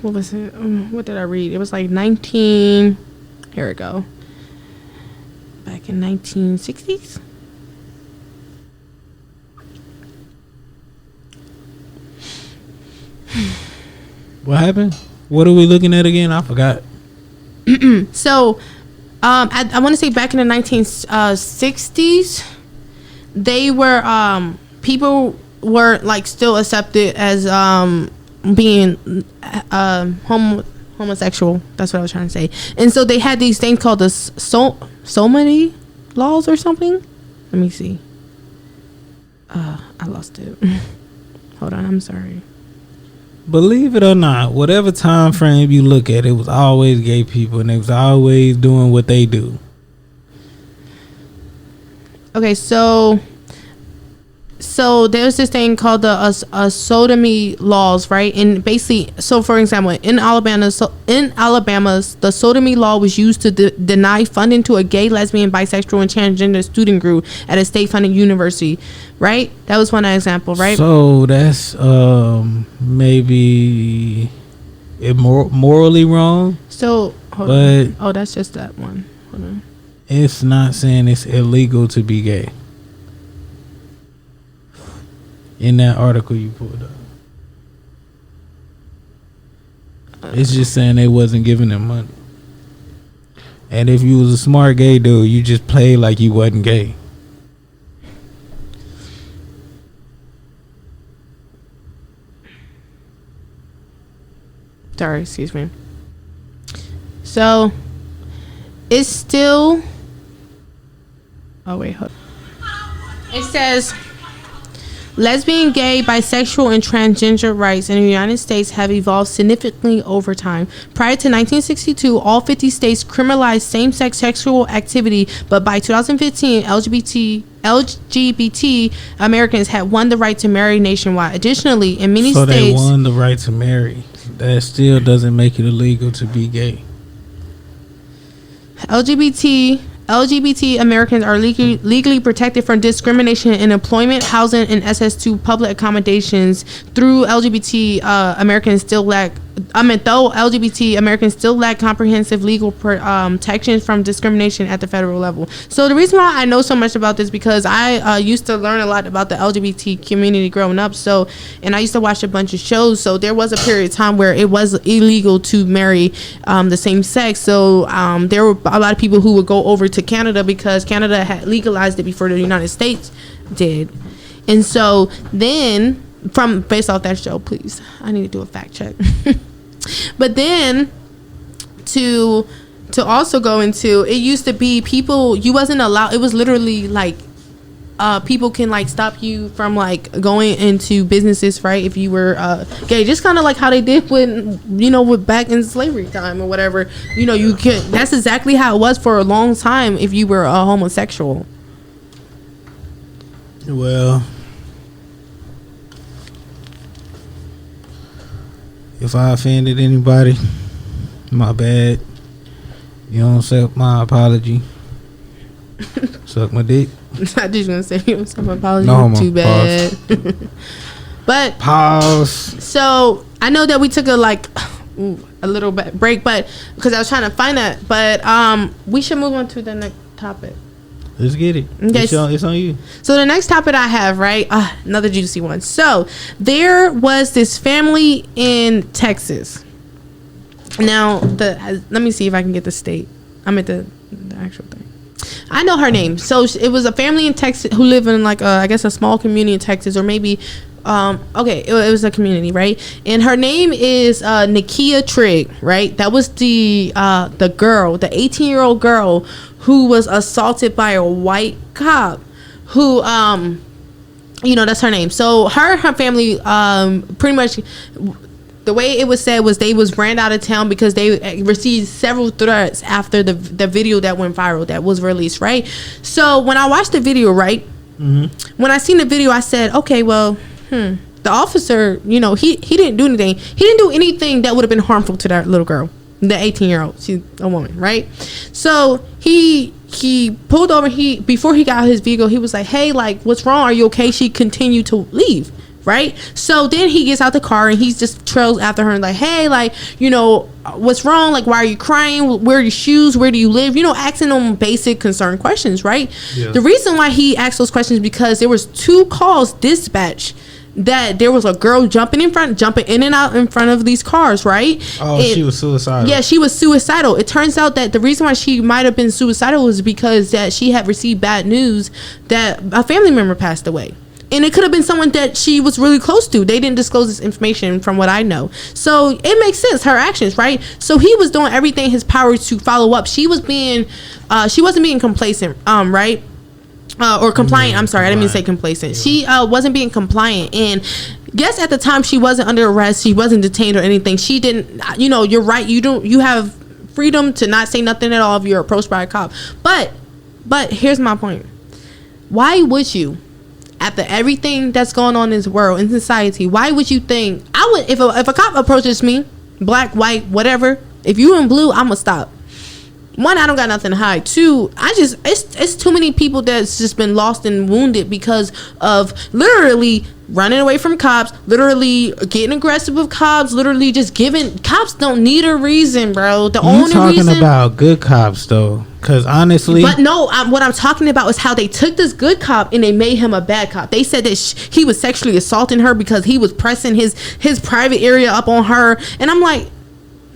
what was it? What did I read? It was like 19. Here we go. Back in 1960s. What happened? What are we looking at again? I forgot. So, I want to say back in the 1960s, they were people were like still accepted as being homosexual. That's what I was trying to say. And so they had these things called the sodomy laws or something. Let me see. I lost it. Hold on, I'm sorry. Believe it or not, whatever time frame you look at, it was always gay people, and they was always doing what they do. Okay, so there's this thing called the sodomy laws, right? And basically, so for example, in Alabama, the sodomy law was used to deny funding to a gay, lesbian, bisexual, and transgender student group at a state-funded university, right? That was one example, right? So that's maybe morally wrong. So, that's just that one. Hold on. It's not saying it's illegal to be gay. In that article you pulled up, it's just saying they wasn't giving them money. And if you was a smart gay dude, you just played like you wasn't gay. Sorry, excuse me. So it's still. Oh wait, hold on. It says lesbian, gay, bisexual, and transgender rights in the United States have evolved significantly over time. Prior to 1962, all 50 states criminalized same-sex sexual activity, but by 2015, LGBT Americans had won the right to marry nationwide. Additionally, in many states, they won the right to marry. That still doesn't make it illegal to be gay. LGBT Americans are legally protected from discrimination in employment, housing, and access to public accommodations. Though LGBT Americans still lack comprehensive legal protections from discrimination at the federal level. So the reason why I know so much about this because I used to learn a lot about the LGBT community growing up. So, and I used to watch a bunch of shows. So there was a period of time where it was illegal to marry the same sex. So there were a lot of people who would go over to Canada because Canada had legalized it before the United States did. And so then based off that show, please, I need to do a fact check. But then to also go into, it used to be people, you wasn't allowed, it was literally like people can like stop you from like going into businesses, right, if you were gay, just kind of like how they did with back in slavery time or whatever. You can, that's exactly how it was for a long time if you were a homosexual. Well, if I offended anybody, my bad. You don't accept my apology. Suck my dick. I just gonna say you accept my apology. No, too bad. But pause. So I know that we took a little bit break, but because I was trying to find that. But we should move on to the next topic. Let's get it. Okay. It's on you. So the next topic I have, right? Another juicy one. So there was this family in Texas. Now let me see if I can get the state. I'm at the actual thing. I know her name. So it was a family in Texas who live in I guess a small community in Texas, or maybe it was a community, right? And her name is Nakia Trigg, right? That was the girl, the 18-year-old girl who was assaulted by a white cop who that's her name. So her family pretty much, the way it was said was they was ran out of town because they received several threats after the video that went viral that was released, right? So when I watched the video, right, when I seen the video, I said, okay, well, the officer, he didn't do anything. He didn't do anything that would have been harmful to that little girl, the 18-year-old. She's a woman, right? So he pulled over. Before he got out of his vehicle, he was like, hey, what's wrong? Are you okay? She continued to leave. Right? So then he gets out the car and he just trails after her and like, hey, what's wrong? Why are you crying? Where are your shoes? Where do you live? asking them basic concern questions, right? Yeah. The reason why he asked those questions because there was 2 calls dispatched that there was a girl jumping in and out in front of these cars, right? Oh, she was suicidal. Yeah, she was suicidal. It turns out that the reason why she might have been suicidal was because that she had received bad news that a family member passed away. And it could have been someone that she was really close to. They didn't disclose this information from what I know. So it makes sense, her actions, right? So he was doing everything in his power to follow up. She wasn't being complacent, right? Or compliant. I'm sorry, I didn't mean to say complacent. She wasn't being compliant. And yes, at the time she wasn't under arrest. She wasn't detained or anything. She didn't, you're right. You have freedom to not say nothing at all if you're approached by a cop. But here's my point. Why would you, after everything that's going on in this world, in society, why would you think I would, if a cop approaches me, black, white, whatever, if you in blue, I'ma stop. One, I don't got nothing to hide. Two, it's too many people that's just been lost and wounded because of literally running away from cops, literally getting aggressive with cops, literally just giving. Cops don't need a reason, bro. The only reason. You talking about good cops though? Because honestly, but no, what I'm talking about is how they took this good cop and they made him a bad cop. They said that he was sexually assaulting her because he was pressing his private area up on her, and I'm like.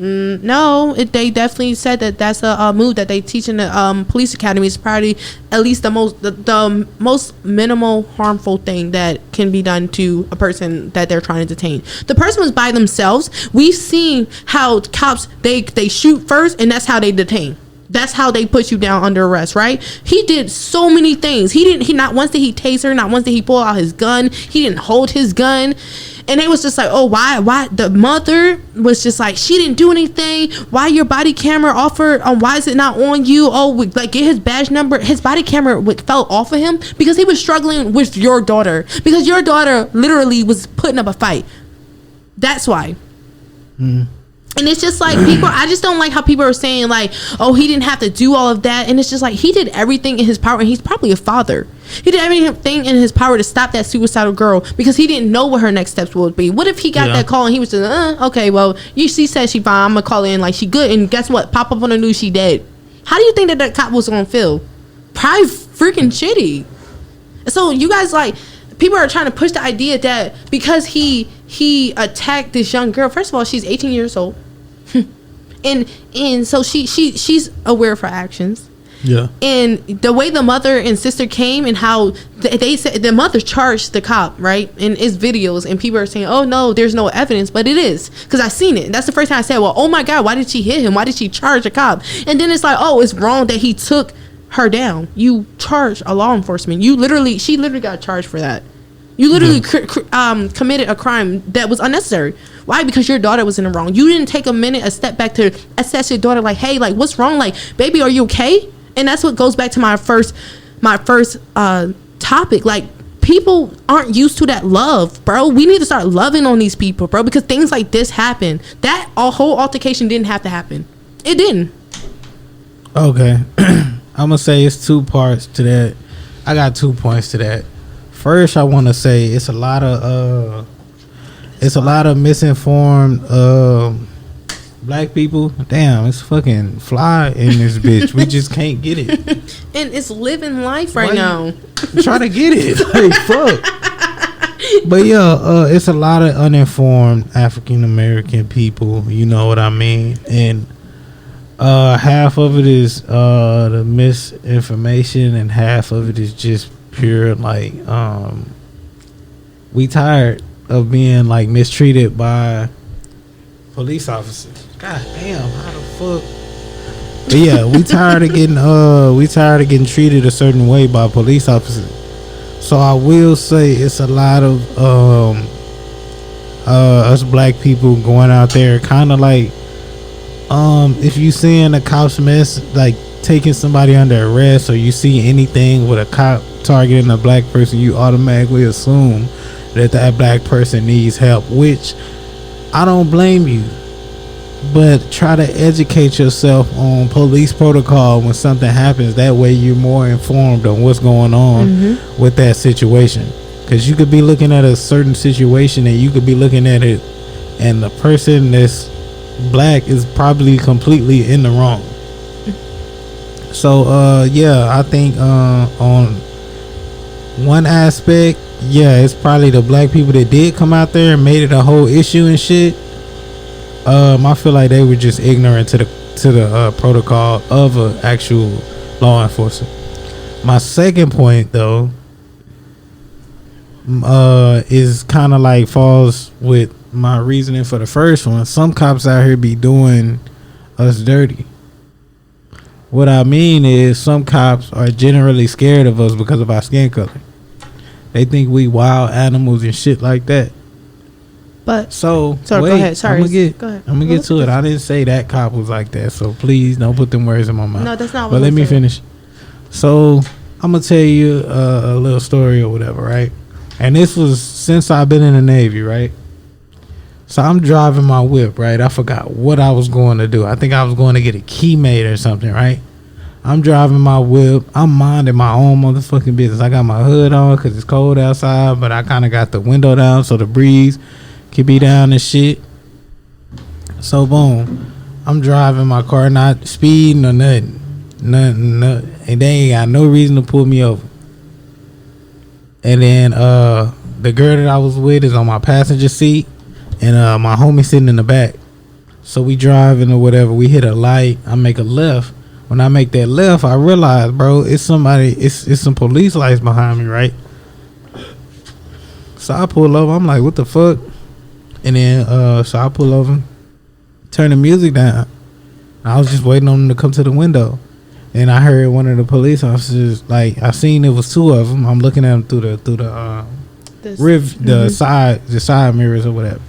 No, they definitely said that that's a move that they teach in the police academy. Is probably at least the most minimal harmful thing that can be done to a person that they're trying to detain. The person was by themselves. We've seen how cops they shoot first, and that's how they detain. That's how they put you down under arrest, right? He did so many things. He not once did he tase her, not once did he pull out his gun. He didn't hold his gun. And they was just like, oh, why? The mother was just like, she didn't do anything. Why your body camera offered? Why is it not on you? Oh, like get his badge number. His body camera fell off of him because he was struggling with your daughter. Because your daughter literally was putting up a fight. That's why. And it's just like people, I just don't like how people are saying like, oh, he didn't have to do all of that. And it's just like, he did everything in his power, and he's probably a father. He did everything in his power to stop that suicidal girl because he didn't know what her next steps would be. What if he got that call and he was just, okay, well, she said she fine. I'm going to call in like she good. And guess what? Pop up on the news, she dead. How do you think that cop was going to feel? Probably freaking shitty. So you guys like, people are trying to push the idea that because he attacked this young girl. First of all, she's 18 years old. and so she's aware of her actions. Yeah. And the way the mother and sister came and how they said the mother charged the cop, right? And it's videos and people are saying, oh no, there's no evidence, but it is because I seen it. That's the first time I said, well, oh my God, why did she hit him? Why did she charge the cop? And then it's like, oh, it's wrong that he took her down. You charged a law enforcement. She literally got charged for that. You literally committed a crime that was unnecessary. Why? Because your daughter was in the wrong. You didn't take a step back to assess your daughter like, hey, like, what's wrong? Like, baby, are you okay? And that's what goes back to my first topic. Like, people aren't used to that love, bro. We need to start loving on these people, bro, because things like this happen. That whole altercation didn't have to happen. It didn't. Okay. I'm going to say it's two parts to that. I got 2 points to that. First, I want to say it's a lot of misinformed black people. Damn, it's fucking fly in this bitch. We just can't get it. And it's living life right now. Try to get it. Like, fuck. But yeah, it's a lot of uninformed African American people. You know what I mean? And half of it is the misinformation, and half of it is just pure like we tired of being like mistreated by police officers. God damn, how the fuck? But yeah, we tired of getting treated a certain way by police officers. So I will say it's a lot of us black people going out there kind of like if you seeing a cop's mess, like taking somebody under arrest, or you see anything with a cop targeting a black person, you automatically assume that black person needs help, which I don't blame you, but try to educate yourself on police protocol when something happens. That way you're more informed on what's going on with that situation, because you could be looking at a certain situation and you could be looking at it and the person that's black is probably completely in the wrong. So yeah, I think on one aspect, yeah, it's probably the black people that did come out there and made it a whole issue and shit. I feel like they were just ignorant to the protocol of an actual law enforcement. My second point, though, is kind of like falls with my reasoning for the first one. Some cops out here be doing us dirty. What I mean is some cops are generally scared of us because of our skin color. They think we wild animals and shit like that. But so wait, go ahead. Sorry, go ahead. I'm gonna get to it. I didn't say that cop was like that, so please don't put them words in my mouth. No, that's not what But let me finish. So I'm gonna tell you a little story or whatever, right? And this was since I've been in the Navy, right? So I'm driving my whip, right? I forgot what I was going to do. I think I was going to get a key made or something, right? I'm driving my whip. I'm minding my own motherfucking business. I got my hood on because it's cold outside, but I kind of got the window down so the breeze can be down and shit. So boom, I'm driving my car, not speeding or nothing. Nothing. And they ain't got no reason to pull me over. And then the girl that I was with is on my passenger seat. And my homie sitting in the back. So we driving or whatever. We hit a light. I make a left. When I make that left, I realize, bro, it's somebody. It's some police lights behind me, right? So I pull over. I'm like, what the fuck? And then so I pull over, turn the music down. I was just waiting on them to come to the window. And I heard one of the police officers, like, I seen it was two of them. I'm looking at them through the side mirrors or whatever.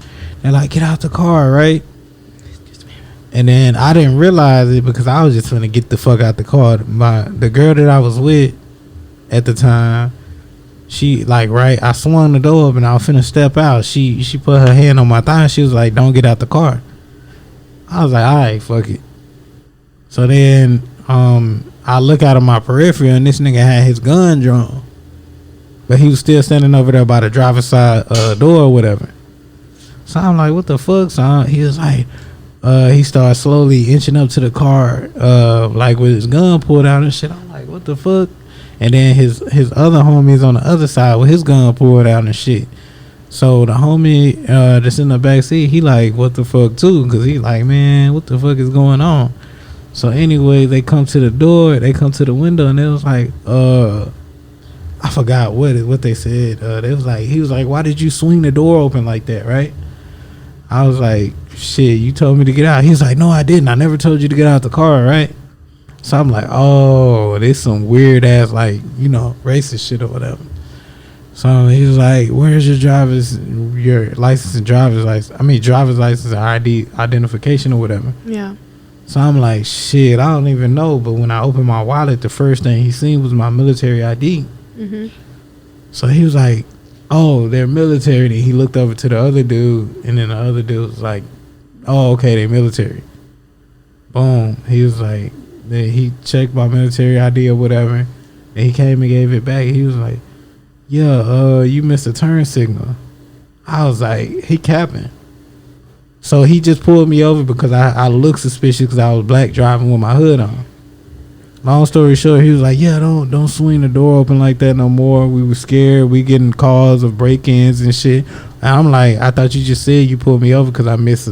They're like, get out the car, right? And then I didn't realize it because I was just finna get the fuck out the car. The girl that I was with at the time, she like, right, I swung the door up and I was finna step out. She put her hand on my thigh and she was like, don't get out the car. I was like, all right, fuck it. So then I look out of my periphery and this nigga had his gun drawn. But he was still standing over there by the driver's side door or whatever. So I'm like, what the fuck? So he was like, he started slowly inching up to the car, like with his gun pulled out and shit. I'm like, what the fuck? And then his other homies on the other side with his gun pulled out and shit. So the homie that's in the back seat, he like, what the fuck too? Because he like, man, what the fuck is going on? So anyway, they come to the door, they come to the window, and it was like, I forgot what they said. They was like, he was like, why did you swing the door open like that, right? I was like, shit, you told me to get out. He was like, no, I didn't. I never told you to get out the car, right? So I'm like, oh, this some weird ass, like, you know, racist shit or whatever. So he was like, where's your license and driver's license? Driver's license and ID identification or whatever. Yeah. So I'm like, shit, I don't even know. But when I opened my wallet, the first thing he seen was my military ID. Mm-hmm. So he was like, oh, they're military. And he looked over to the other dude, and then the other dude was like, oh, okay, they're military. Boom. He was like, then he checked my military ID or whatever, and he came and gave it back. He was like, yeah, you missed a turn signal. I was like, he capping. So he just pulled me over because I looked suspicious because I was black driving with my hood on. Long story short, he was like, yeah, don't swing the door open like that no more. We were scared. We getting calls of break-ins and shit. And I'm like, I thought you just said you pulled me over because I missed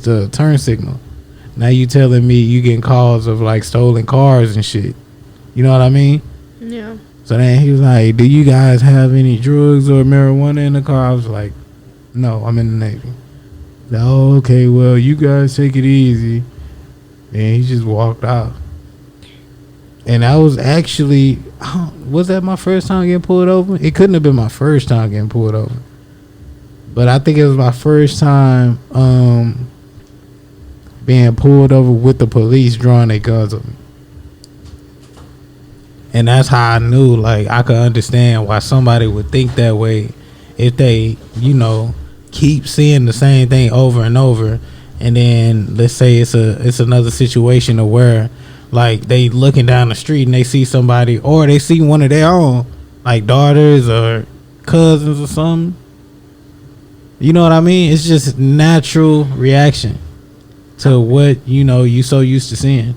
a turn signal. Now you telling me you getting calls of like stolen cars and shit. You know what I mean? Yeah. So then he was like, do you guys have any drugs or marijuana in the car? I was like, no, I'm in the Navy. Like, oh, okay, well, you guys take it easy. And he just walked out. And I was actually, was that my first time getting pulled over? It couldn't have been my first time getting pulled over. But I think it was my first time being pulled over with the police drawing their guns on me. And that's how I knew, like, I could understand why somebody would think that way if they, you know, keep seeing the same thing over and over. And then let's say it's another situation of where, like, they looking down the street and they see somebody, or they see one of their own, like daughters or cousins or something. You know what I mean? It's just natural reaction to what, you know, you so used to seeing.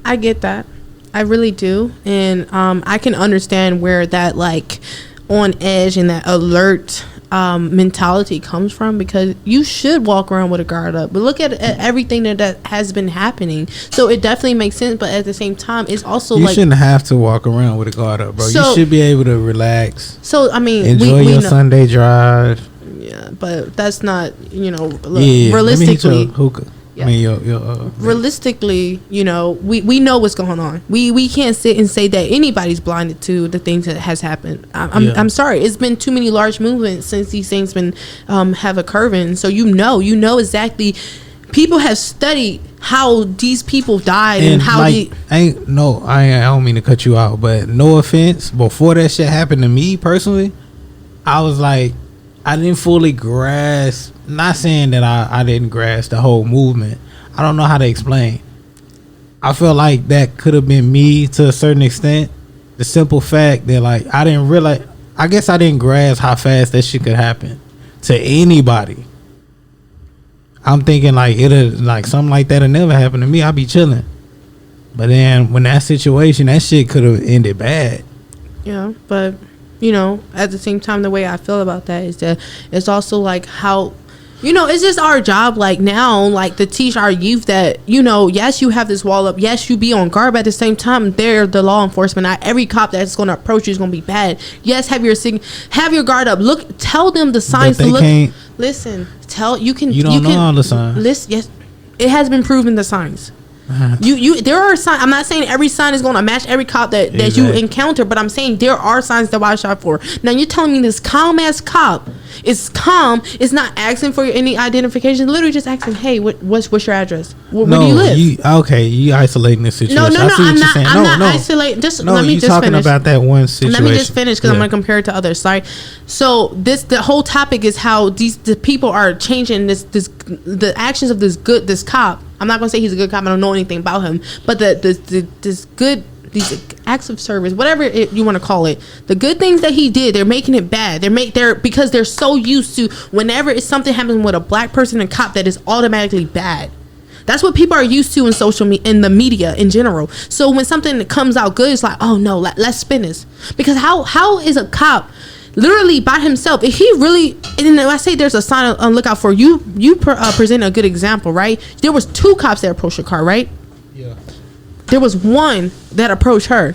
I get that. I really do. And I can understand where that, like, on edge and that alert mentality comes from, because you should walk around with a guard up. But look at everything that has been happening. So it definitely makes sense. But at the same time, it's also you like, shouldn't have to walk around with a guard up, bro. So, you should be able to relax. So I mean, enjoy your Sunday drive. Yeah, but that's not, realistically. Yeah. I mean, realistically, we know what's going on. We can't sit and say that anybody's blinded to the things that has happened. I'm sorry. It's been too many large movements since these things been have occurred. So you know exactly. People have studied how these people died and how like, I don't mean to cut you out, but no offense. Before that shit happened to me personally, I was like, I didn't fully grasp. Not saying that I didn't grasp the whole movement. I don't know how to explain. I feel like that could have been me to a certain extent. The simple fact that, like, I didn't realize. I guess I didn't grasp how fast that shit could happen to anybody. I'm thinking like something like that'll never happen to me. I'll be chilling. But then when that situation, that shit could have ended bad. Yeah, but at the same time, the way I feel about that is that it's also like how, it's just our job, like now, like to teach our youth that, yes, you have this wall up. Yes, you be on guard, but at the same time, they're the law enforcement. Not every cop that's going to approach you is going to be bad. Yes, have your guard up. Look, tell them the signs to look. Listen, you don't know all the signs. Listen, yes, it has been proven the signs. There are signs. I'm not saying every sign is going to match every cop that you encounter, but I'm saying there are signs to watch out for. Now you're telling me this calm ass cop is calm, is not asking for any identification, literally just asking, hey, what's your address? Where do you live? You isolating this situation. No, I'm not isolating. Let me just talking finish about that one situation. Let me just finish because I'm going to compare it to others. Sorry. So the whole topic is how the people are changing the actions of this cop. I'm not gonna say he's a good cop. I don't know anything about him, but these acts of service, whatever you want to call it, the good things that he did, they're making it bad. Because they're so used to whenever something happens with a black person and cop that is automatically bad. That's what people are used to in the media in general. So when something comes out good, it's like, oh no, let's spin this. Because how is a cop literally by himself, if he really, and I say there's a sign on lookout for you present a good example, right? There was 2 cops that approached her car, right? Yeah. There was one that approached her.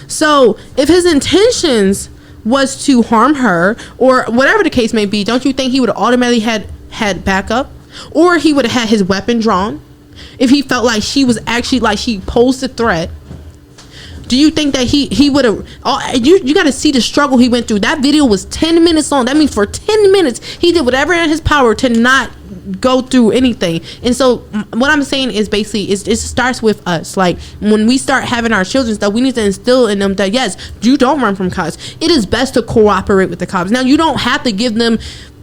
So if his intentions was to harm her or whatever the case may be, don't you think he would have automatically had backup, or he would have had his weapon drawn if he felt like she was actually, like, she posed a threat? Do you think that he would have? You got to see the struggle he went through. That video was 10 minutes long. That means for 10 minutes he did whatever in his power to not go through anything. And so what I'm saying is basically it starts with us. Like when we start having our children stuff, we need to instill in them that yes, you don't run from cops. It is best to cooperate with the cops. Now you don't have to give them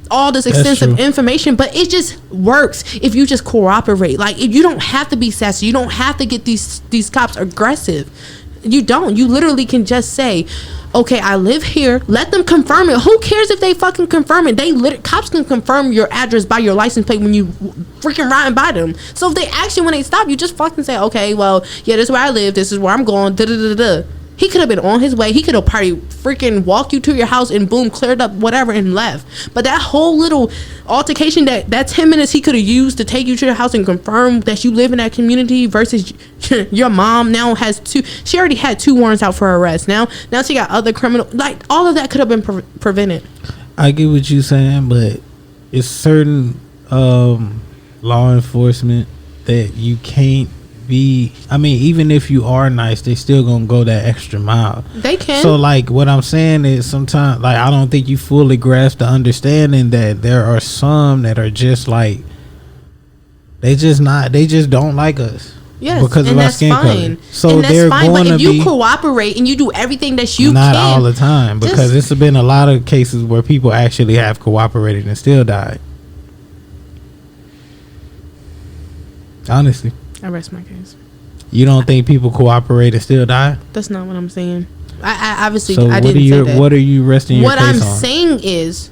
all this extensive information, but it just works if you just cooperate. Like if you don't have to be sassy, you don't have to get these cops aggressive. You don't. You literally can just say, okay, I live here. Let them confirm it. Who cares if they fucking confirm it? Cops can confirm your address by your license plate when you freaking riding by them. So if they ask you when they stop, you just fucking say, okay, well, yeah, this is where I live. This is where I'm going. Da da da da. He could have been on his way. He could have probably freaking walked you to your house and boom, cleared up whatever and left. But that whole little altercation, that 10 minutes he could have used to take you to your house and confirm that you live in that community versus your mom now has 2. She already had 2 warrants out for arrest. Now she got other criminal. Like all of that could have been prevented. I get what you're saying, but it's certain law enforcement that you can't be. I mean, even if you are nice, they still gonna go that extra mile. They can. So like what I'm saying is sometimes like I don't think you fully grasp the understanding that there are some that are just like they just don't like us. Yes, because and of our that's skin fine. color. So and that's they're fine. going but if to you cooperate and you do everything that you not can, all the time, because it's been a lot of cases where people actually have cooperated and still died. Honestly, I rest my case. You don't think people cooperate and still die? That's not what I'm saying. I obviously so I didn't say that. What are you resting your case on? What I'm saying is,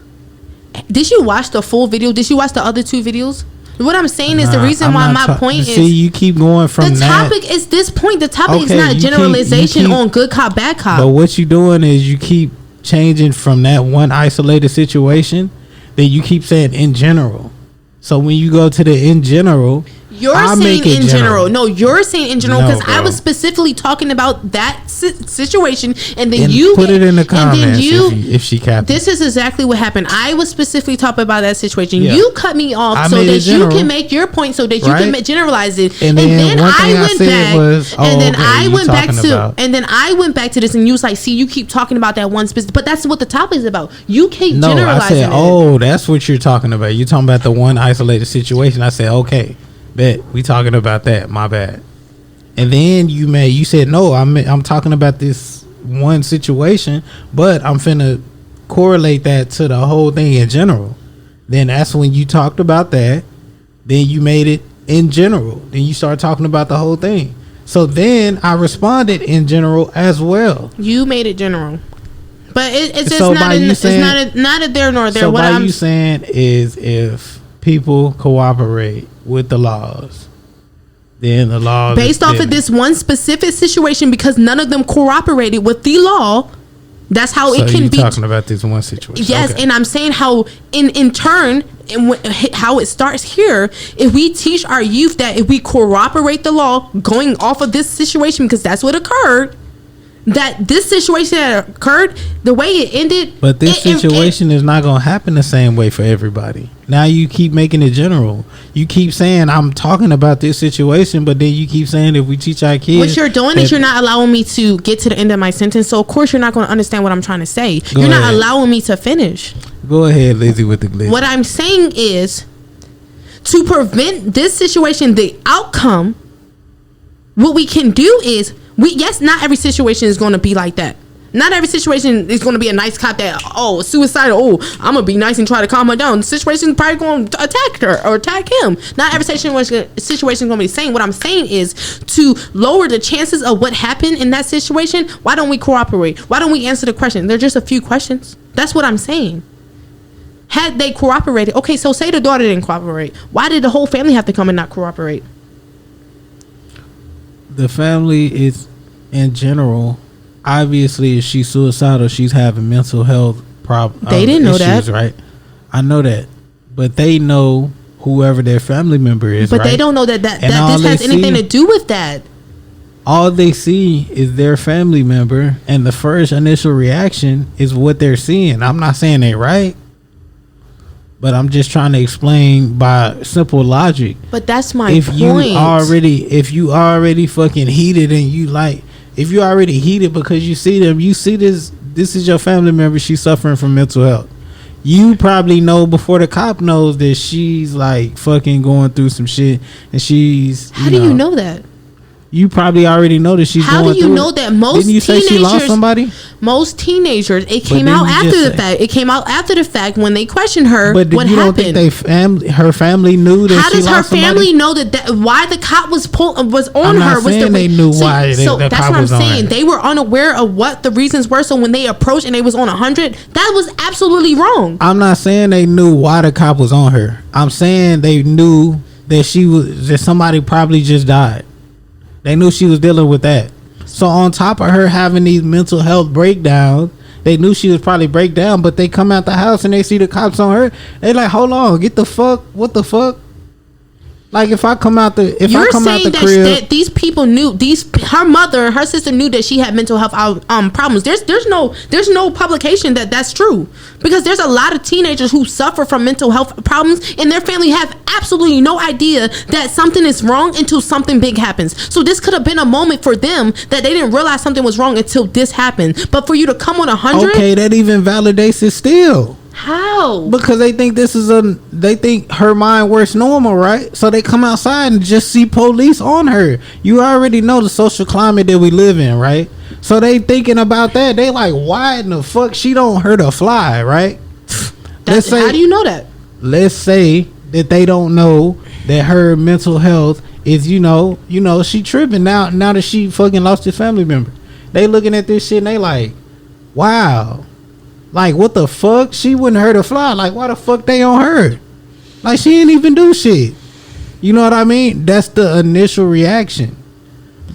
did you watch the full video? Did you watch the other 2 videos? What I'm saying is the reason why my point is. See, you keep going from the that. topic is this point. The topic is not generalization on good cop, bad cop. But what you doing is you keep changing from that one isolated situation, then you keep saying in general. So when you go to the in general, you're saying in general. No, you're saying in general because I was specifically talking about that situation, and then you put it in the comments if she capped. This is exactly what happened. I was specifically talking about that situation. Yeah. You cut me off so that you can make your point, so that you can generalize it. And then I went back, and then I went back to this, and you was like, "See, you keep talking about that one specific, but that's what the topic is about. You keep generalizing." I said, "Oh, that's what you're talking about. You're talking about the one isolated situation." I said, "Okay." Bet we talking about that. My bad. And then you said no. I'm talking about this one situation, but I'm finna correlate that to the whole thing in general. Then that's when you talked about that. Then you made it in general. Then you started talking about the whole thing. So then I responded in general as well. You made it general, but it's just so not a there nor there. So what you saying is if people cooperate with the laws, then the law based off of this one specific situation, because none of them cooperated with the law, that's how it can be talking about this one situation. Yes. Okay. And I'm saying how in turn, and how it starts here, if we teach our youth that if we cooperate the law going off of this situation, because that's what occurred, that this situation that occurred, the way it ended. But this situation is not going to happen the same way for everybody. Now you keep making it general. You keep saying I'm talking about this situation, but then you keep saying if we teach our kids. What you're doing is you're not allowing me to get to the end of my sentence. So of course you're not going to understand what I'm trying to say. You're not allowing me to finish. Go ahead, Lizzy, with the glitch. What I'm saying is, to prevent this situation, the outcome, what we can do is, yes, not every situation is going to be like that. Not every situation is going to be a nice cop that, suicidal, I'm going to be nice and try to calm her down. The situation is probably going to attack her or attack him. Not every situation is going to be the same. What I'm saying is, to lower the chances of what happened in that situation, why don't we cooperate? Why don't we answer the question? They're just a few questions. That's what I'm saying. Had they cooperated, okay, so say the daughter didn't cooperate. Why did the whole family have to come and not cooperate? The family is, in general, obviously, if she's suicidal, she's having mental health problems. They didn't know that, right? I know that, but they know whoever their family member is. But they don't know that this has anything to do with that. All they see is their family member, and the first initial reaction is what they're seeing. I'm not saying they're right, but I'm just trying to explain by simple logic. But that's my point. If you already fucking heated, and if you already heated because you see them, you see this is your family member, she's suffering from mental health. You probably know before the cop knows that she's like fucking going through some shit, and she's. How do you know that? You probably already know that she's going through. How do you know that most Didn't you teenagers, say she lost somebody? Most teenagers, it came out after the fact. It came out after the fact when they questioned her. But what you happened? Don't think her family knew that she lost somebody? How does her family know that why the cop was on her? I'm not saying they knew why the cop was on her. That's what I'm saying. They were unaware of what the reasons were. So when they approached and they was on 100, that was absolutely wrong. I'm not saying they knew why the cop was on her. I'm saying they knew that somebody probably just died. They knew she was dealing with that. So on top of her having these mental health breakdowns, they knew she was probably break down, but they come out the house and they see the cops on her. They like, hold on, what the fuck? Like if I come out the crib, that these people knew, her mother and her sister knew that she had mental health problems. There's no publication that's true, because there's a lot of teenagers who suffer from mental health problems and their family have absolutely no idea that something is wrong until something big happens. So this could have been a moment for them that they didn't realize something was wrong until this happened. But for you to come on 100, okay, that even validates it still. How? Because they think they think her mind works normal, right? So they come outside and just see police on her. You already know the social climate that we live in, right? So they thinking about that. They like, why in the fuck she don't hurt a fly, right? How do you know that? Let's say that they don't know that her mental health is, she tripping now that she fucking lost his family member. They looking at this shit and they like, wow. Like, what the fuck? She wouldn't hurt a fly. Like, why the fuck they on her? Like, she didn't even do shit. You know what I mean? That's the initial reaction.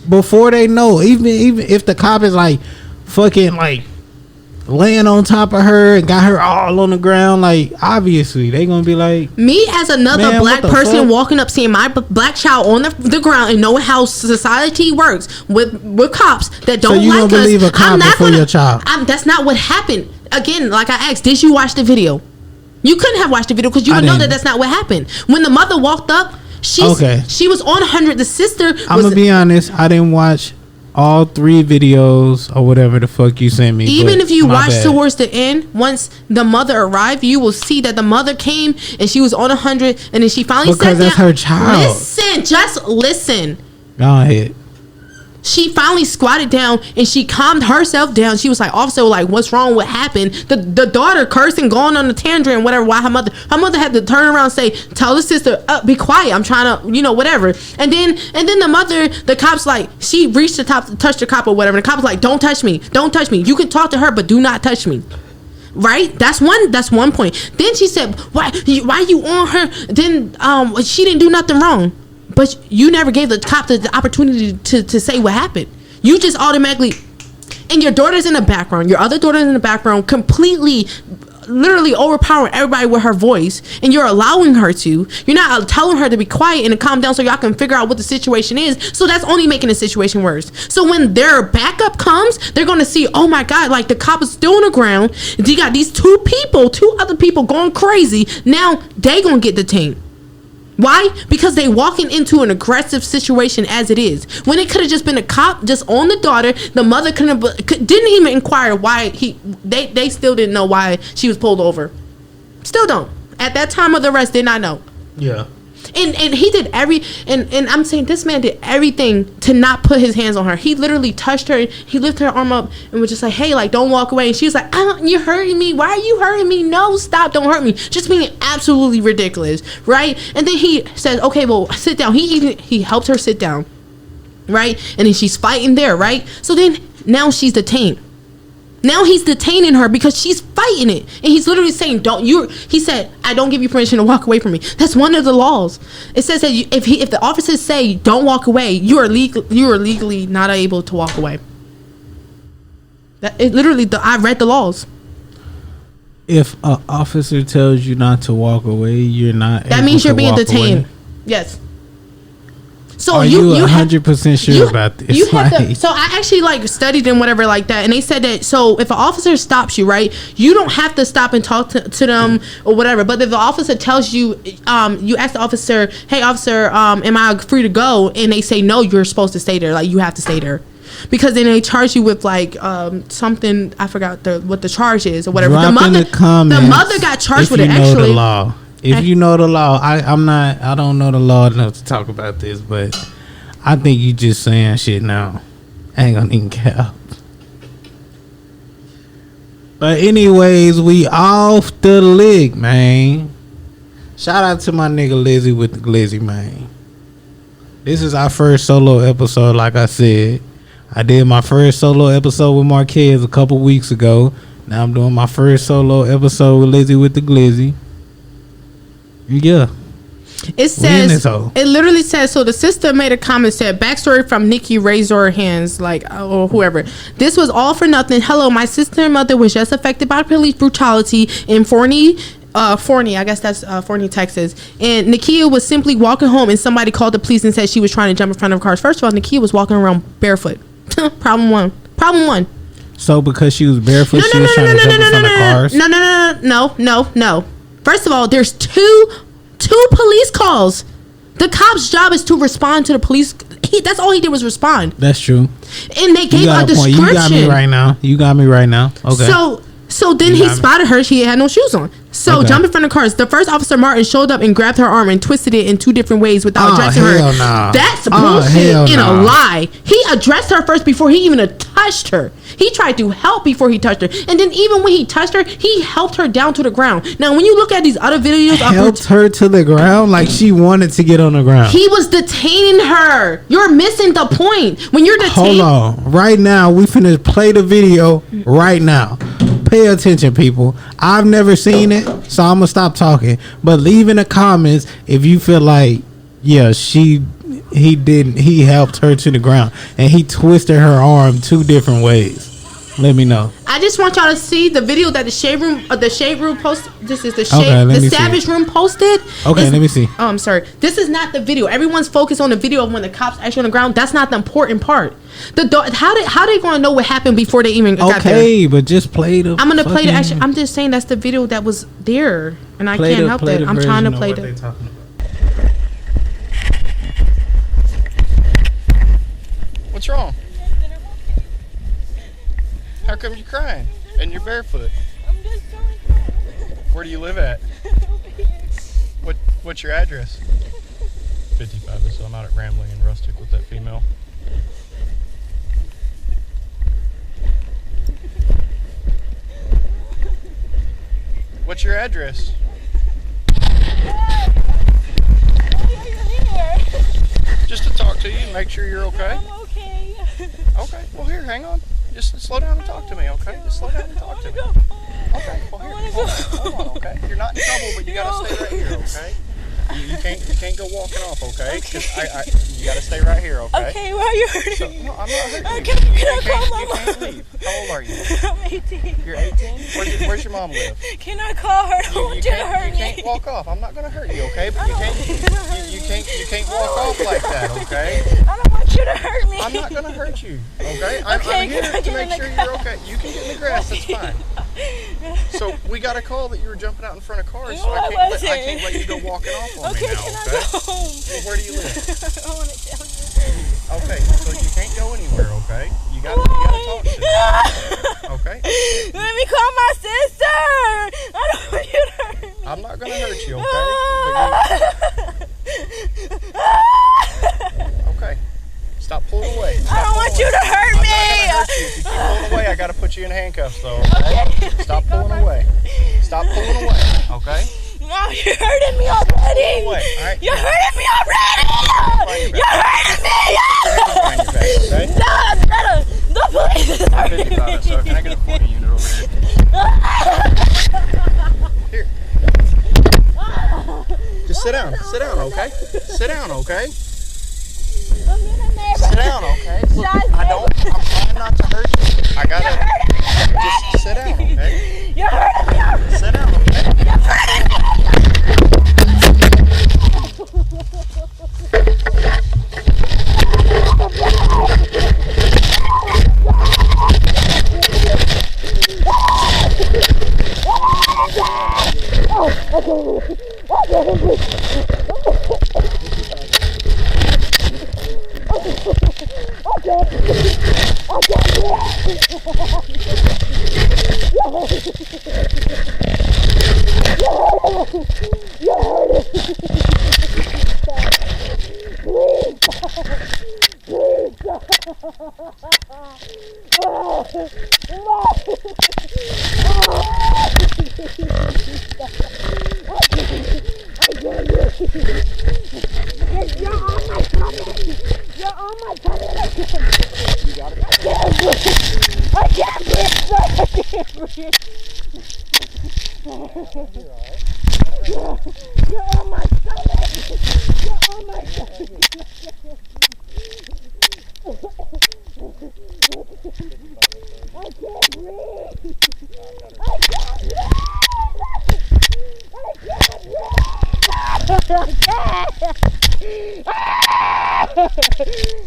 Before they know, even if the cop is like, fucking like, laying on top of her and got her all on the ground, like obviously they gonna be like, me as another black person walking up seeing my black child on the ground and knowing how society works with cops that don't you like don't believe us. a cop before your child. That's not what happened. Again, like I asked, did you watch the video? You couldn't have watched the video because you would know that that's not what happened. When the mother walked up, she was on 100. The sister I'm gonna be honest, I didn't watch all 3 videos or whatever the fuck you sent me. Even if you watch towards the end, once the mother arrived, you will see that the mother came and she was on 100, and then she finally because that's her child. Listen, just listen. Go ahead. She finally squatted down and she calmed herself down. She was like, officer, like, what's wrong? What happened? The daughter cursing, going on the tantrum, whatever. Why her mother had to turn around and say, tell the sister, be quiet. I'm trying to, whatever. And then the mother, the cop's like, she reached the top to touch the cop or whatever. The cop was like, don't touch me. Don't touch me. You can talk to her, but do not touch me. Right? That's one point. Then she said, why you on her? Then she didn't do nothing wrong. But you never gave the cop the opportunity to say what happened. You just automatically, and your daughter's in the background, your other daughter's in the background, completely, literally overpowering everybody with her voice, and you're allowing her to. You're not telling her to be quiet and to calm down so y'all can figure out what the situation is. So that's only making the situation worse. So when their backup comes, they're going to see, oh my God, like the cop is still on the ground. You got these two other people going crazy. Now they going to get detained. Why? Because they walking into an aggressive situation as it is. When it could have just been a cop just on the daughter, the mother didn't even inquire why they still didn't know why she was pulled over. Still don't. At that time of the arrest, did not know. Yeah. And he did and I'm saying this man did everything to not put his hands on her. He literally touched her. He lifted her arm up and was just like, hey, like, don't walk away. And she was like, you're hurting me. Why are you hurting me? No, stop. Don't hurt me. Just being absolutely ridiculous. Right. And then he says, okay, well, sit down. He helped her sit down. Right. And then she's fighting there. Right. So then now she's detained. Now he's detaining her because she's fighting it, and he's literally saying, he said, I don't give you permission to walk away from me. That's one of the laws. It says that if the officers say don't walk away, you are legally not able to walk away. I read the laws. If an officer tells you not to walk away, you're not. That means you're being detained. Away. Yes. So are you 100% sure about this? So I actually studied and whatever like that, and they said that so if an officer stops you, right, you don't have to stop and talk to them or whatever. But if the officer tells you, you ask the officer, hey officer, am I free to go? And they say no, you're supposed to stay there. Like you have to stay there. Because then they charge you with something, I forgot what the charge is or whatever. Drop the mother got charged with it. If you know actually, the law. If you know the law, I don't know the law enough to talk about this, but I think you just saying shit now. I ain't gonna even care. But anyways, we off the Liq, man. Shout out to my nigga Lizzy with the Glizzy, man. This is our first solo episode, like I said. I did my first solo episode with Marquez a couple weeks ago. Now I'm doing my first solo episode with Lizzy with the Glizzy. Yeah. It says, it literally says, so the sister made a comment, said, backstory from Nikki Razor Hands, or whoever. This was all for nothing. Hello, my sister and mother was just affected by police brutality in Forney, I guess that's Forney, Texas. And Nakia was simply walking home and somebody called the police and said she was trying to jump in front of cars. First of all, Nakia was walking around barefoot. Problem one. So because she was barefoot, she was trying to jump in front of cars? No. First of all, there's two police calls. The cop's job is to respond to the police. That's all he did was respond. That's true. And they gave a description. You got me right now. Okay. So then he spotted her. She had no shoes on. So jump in front of cars. The first officer, Martin, showed up and grabbed her arm and twisted it in two different ways without addressing her. Nah. That's bullshit and a lie. He addressed her first before he even touched her. He tried to help before he touched her. And then even when he touched her, he helped her down to the ground. Now, when you look at these other videos... Helped her to the ground? Like she wanted to get on the ground. He was detaining her. You're missing the point. When you're detained... Hold on. Right now, we finna play the video right now. Pay attention, people. I've never seen it, so I'm gonna stop talking. But leave in the comments if you feel like, yeah, he helped her to the ground and he twisted her arm two different ways. Let me know. I just want y'all to see the video that the shade room posted. This is the Savage Room posted. Okay, let me see. Oh, I'm sorry. This is not the video. Everyone's focused on the video of when the cops actually on the ground. That's not the important part. How they gonna know what happened before they even got there? Okay, but just play the. I'm gonna play the action. I'm just saying that's the video that was there, and I can't help that. I'm trying to play the. What's wrong? How come you're crying? And you're barefoot? I'm just trying to cry. Where do you live at? What's your address? 55, so I'm out at Rambling and Rustic with that female. What's your address? Why are you here? Just to talk to you, make sure you're okay. I'm okay. Okay, well here, hang on. Just slow down and talk to me, okay? Just slow down and talk to me. Okay, well here, hold on, okay? You're not in trouble, but you gotta stay right here, okay? You can't go walking off, okay? Because you gotta stay right here, okay? Okay, why are you hurting me? No, I'm not hurting you. Okay, can I call my mom? You can't leave. How old are you? I'm 18. You're 18? Where's your mom live? Can I call her? I don't want you to hurt me. You can't walk off. I'm not gonna hurt you, okay? But you can't walk off like that, okay? I don't want you to hurt me. I'm not gonna hurt you, okay? I'm Okay, here can I to get in make the sure you're okay. You can get in the grass. That's fine. So we got a call that you were jumping out in front of cars. So No, I I can't let you go walking off on Okay, me now, can I okay? go home? Well, where do you live? I want to tell you. Okay, so you can't go anywhere, okay? You gotta talk to me. Okay? Let me call my sister. I don't want you to hurt me. I'm not gonna hurt you, okay? Okay. Stop pulling away. I don't want you to hurt me. I'm not gonna hurt you. If you keep pulling away, I gotta put you in handcuffs, though. Okay? Stop pulling away. Stop pulling away. Okay? No, you're hurting me already. Pull away. All right? You're hurting me already. You're hurting me. Okay? No, the police is hurting 55, so can I get a 40 unit over here? Here. Just sit down. Sit down, okay? Sit down, okay? Sit down, okay? Look, I'm trying not to hurt you. I gotta just sit down, okay? You're hurting me already. Sit down, okay? You're hurting me.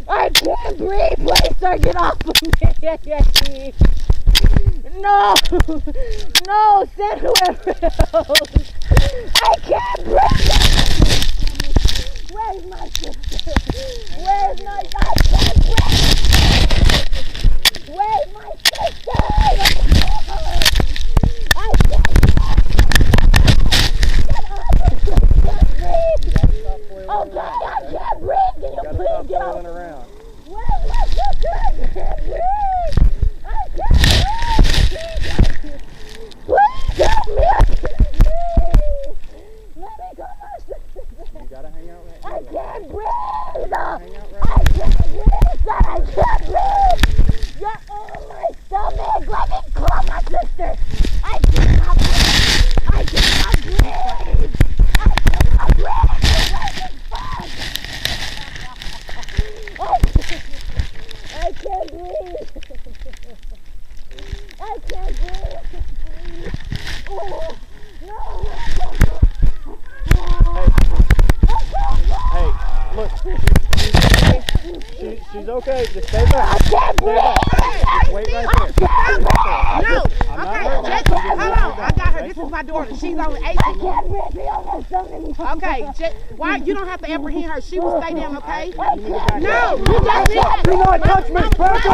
I can't breathe. Please, sir, get off of me. No, send whoever else. I can't breathe. Where's my sister? Where's my? I can't breathe. Where's my sister? I can't breathe. Okay, I can't breathe. Can you please get off? Where's my sister? I can't breathe. I can't breathe. Please help me. I can't breathe. Let me go. You gotta hang out right I here. can't breathe. I can't breathe. Son, I can't breathe. You're on my stomach. Let me call my sister. I cannot breathe. I cannot breathe. I cannot breathe. What the fuck? I She's okay. Just stay back. Stay back. Just wait right there. No. Okay, just hold on. I got her. This is my daughter. She's only 18. Okay, why you don't have to apprehend her. She will stay down, okay? No, you just did. Do not touch me. Back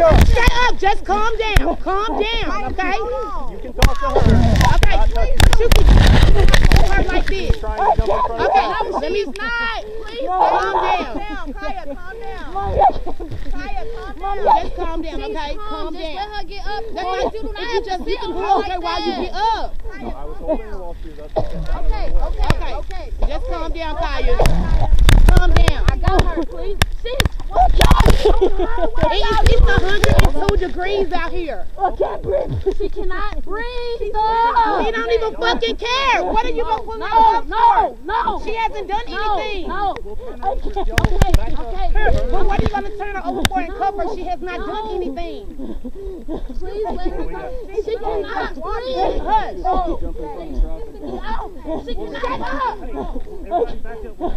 up. Shut up. Just calm down. Calm down, okay? You can talk to her. Okay, you can hold her like this. Okay, let me not. Calm down. Kaya, calm down. Just calm down, okay? Calm down. Let her get up. That's why you can hold her while you get up. I was holding her while she was up. Okay. Just calm down, Kaya. Calm down. I got her, please. It's 102 degrees out here. She cannot breathe. He don't even fucking care. What are you gonna pull her up for? No. She hasn't done anything. No. Okay. But what are you gonna turn her over for and cover? She has not done anything. Please let her go. She cannot breathe. Hush. She cannot.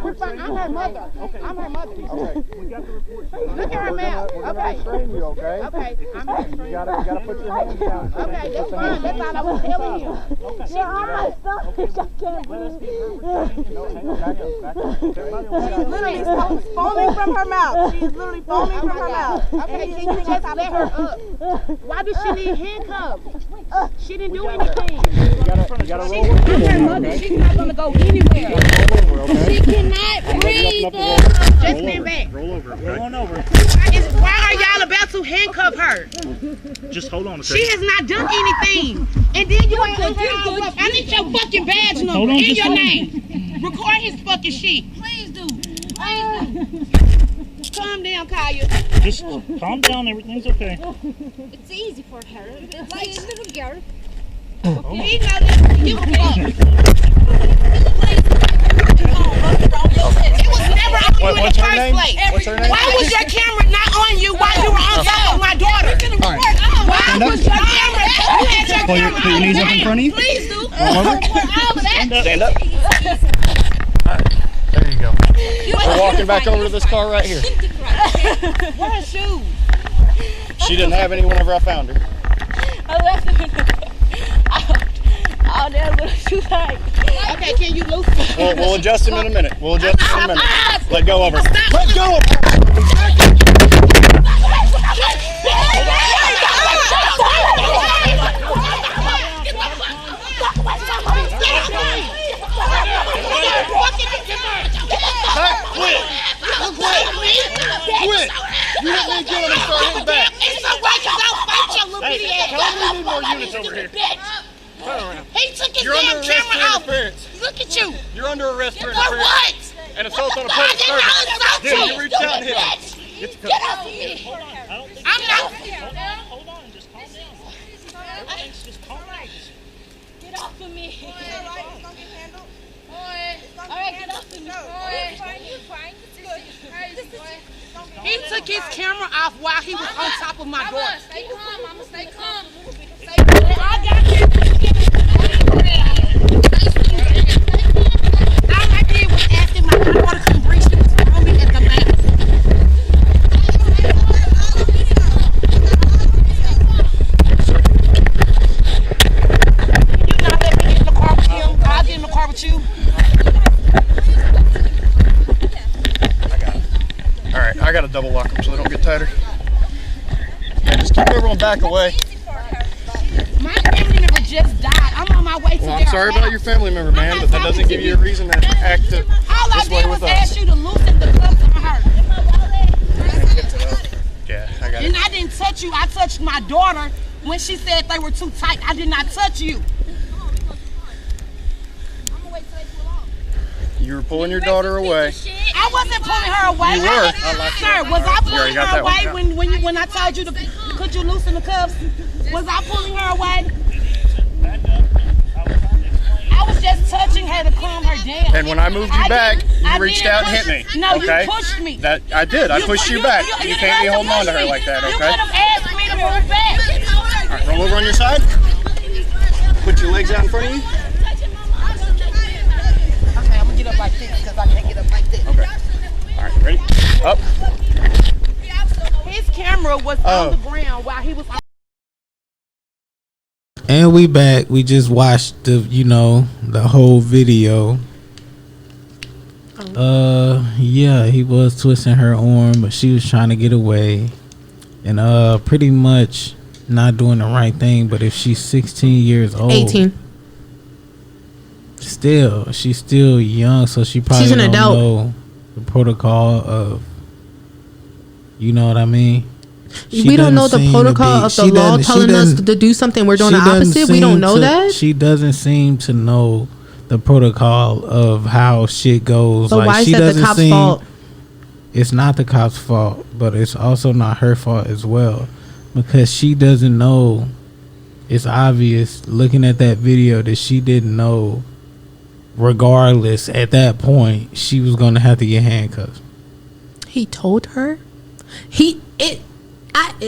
We're fine. I'm her mother. I'm her mother. Okay. We got the report. Look at her mouth. Okay. Restrain you, okay? Okay. I'm gonna You gotta put your hands down. Okay, that's fine. That's all I was telling you. You're on my stomach. I can't breathe. Back up. She's literally foaming from her mouth. She's literally foaming from her mouth. Okay, can you just let her up? Why does she need handcuffs? She didn't do anything. You gotta roll over. I'm her mother. She's not gonna go anywhere. She cannot breathe. Just stand back. Roll over. Roll on over. Why are y'all about to handcuff her? Just hold on a second. She has not done anything. And then you ain't let her off. I need your fucking badge number and your name. Record his fucking shit. Please do. Calm down, Kaya. Just calm down. Everything's okay. It's easy for her. It's like a little girl. He know that. You fuck. It was never on you in the first place. What's her name? Why was your camera not on you while you were on top of my daughter? Why was your camera? You had your camera Put your knees up in front of you. Please do. Stand up. There you go. We're walking back over to this car right here. Where are her shoes? She didn't have any whenever I found her. I left them in the car. Oh, they're a little too tight. Okay, can you loosen it? We'll adjust him in a minute. Let go of her. Let go of her. Quit. You hit me again, I'm gonna start hitting back. It's so right, because I'll fight your little bitty ass. Tell me we need more units over here. Turn around. He took his You're damn under arrest camera for off. interference. Look at you. You're under arrest for For interference. what? And assault on a I public did not servant. assault Dude, you. you reached out and hit him. Get the Get off of me. I'm not. Hold on, just calm down. Just calm down. Get off of me. Alright, get off of me. You're fine. He took his camera off while he was on top of my door. Stay calm, mama. Stay calm. I got you. All I did was ask him my daughter to bring she was filming at the mouth. You not let me get in the car with him. I'll get in the car with you. All right, I gotta double lock them so they don't get tighter. Yeah, just keep everyone back away. My family member just died. I'm on my way to Well, their I'm sorry house. about your family member, man, but that doesn't give you a reason to act All I this way did with was us. ask you to loosen the cuffs on her. Yeah, I got And it. I didn't touch you. I touched my daughter when she said they were too tight. I did not touch you. You were pulling your daughter away. I wasn't pulling her away. You were. Sir, was I You already pulling got her that one away down. when I told you to could you loosen the cuffs? Was I pulling her away? I was just touching her to calm her down. And when I moved you back, you reached didn't out and hit push- me. No, Okay? you pushed me. That I did. I pushed you back. You can't be holding on to her like that, You okay? could have asked me to move back. All right, roll over on your side. Put your legs out in front of you. Okay, I'm gonna get up like this because I can't get up like this. Okay. All right, ready? Up. girl was on the ground while he was on. And we back. We just watched the whole video. Yeah, he was twisting her arm, but she was trying to get away. And pretty much not doing the right thing. But if she's 16 years old, 18. Still, she's still young, so she probably She's an don't adult. know the protocol of, you know what I mean? We don't know the protocol of the law telling us to do something. We're doing the opposite. We don't know that. She doesn't seem to know the protocol of how shit goes. But like, why is she that the doesn't cop's seem, fault? It's not the cop's fault, but it's also not her fault as well, because she doesn't know. It's obvious looking at that video that she didn't know. Regardless, at that point, she was gonna have to get handcuffed. He told her.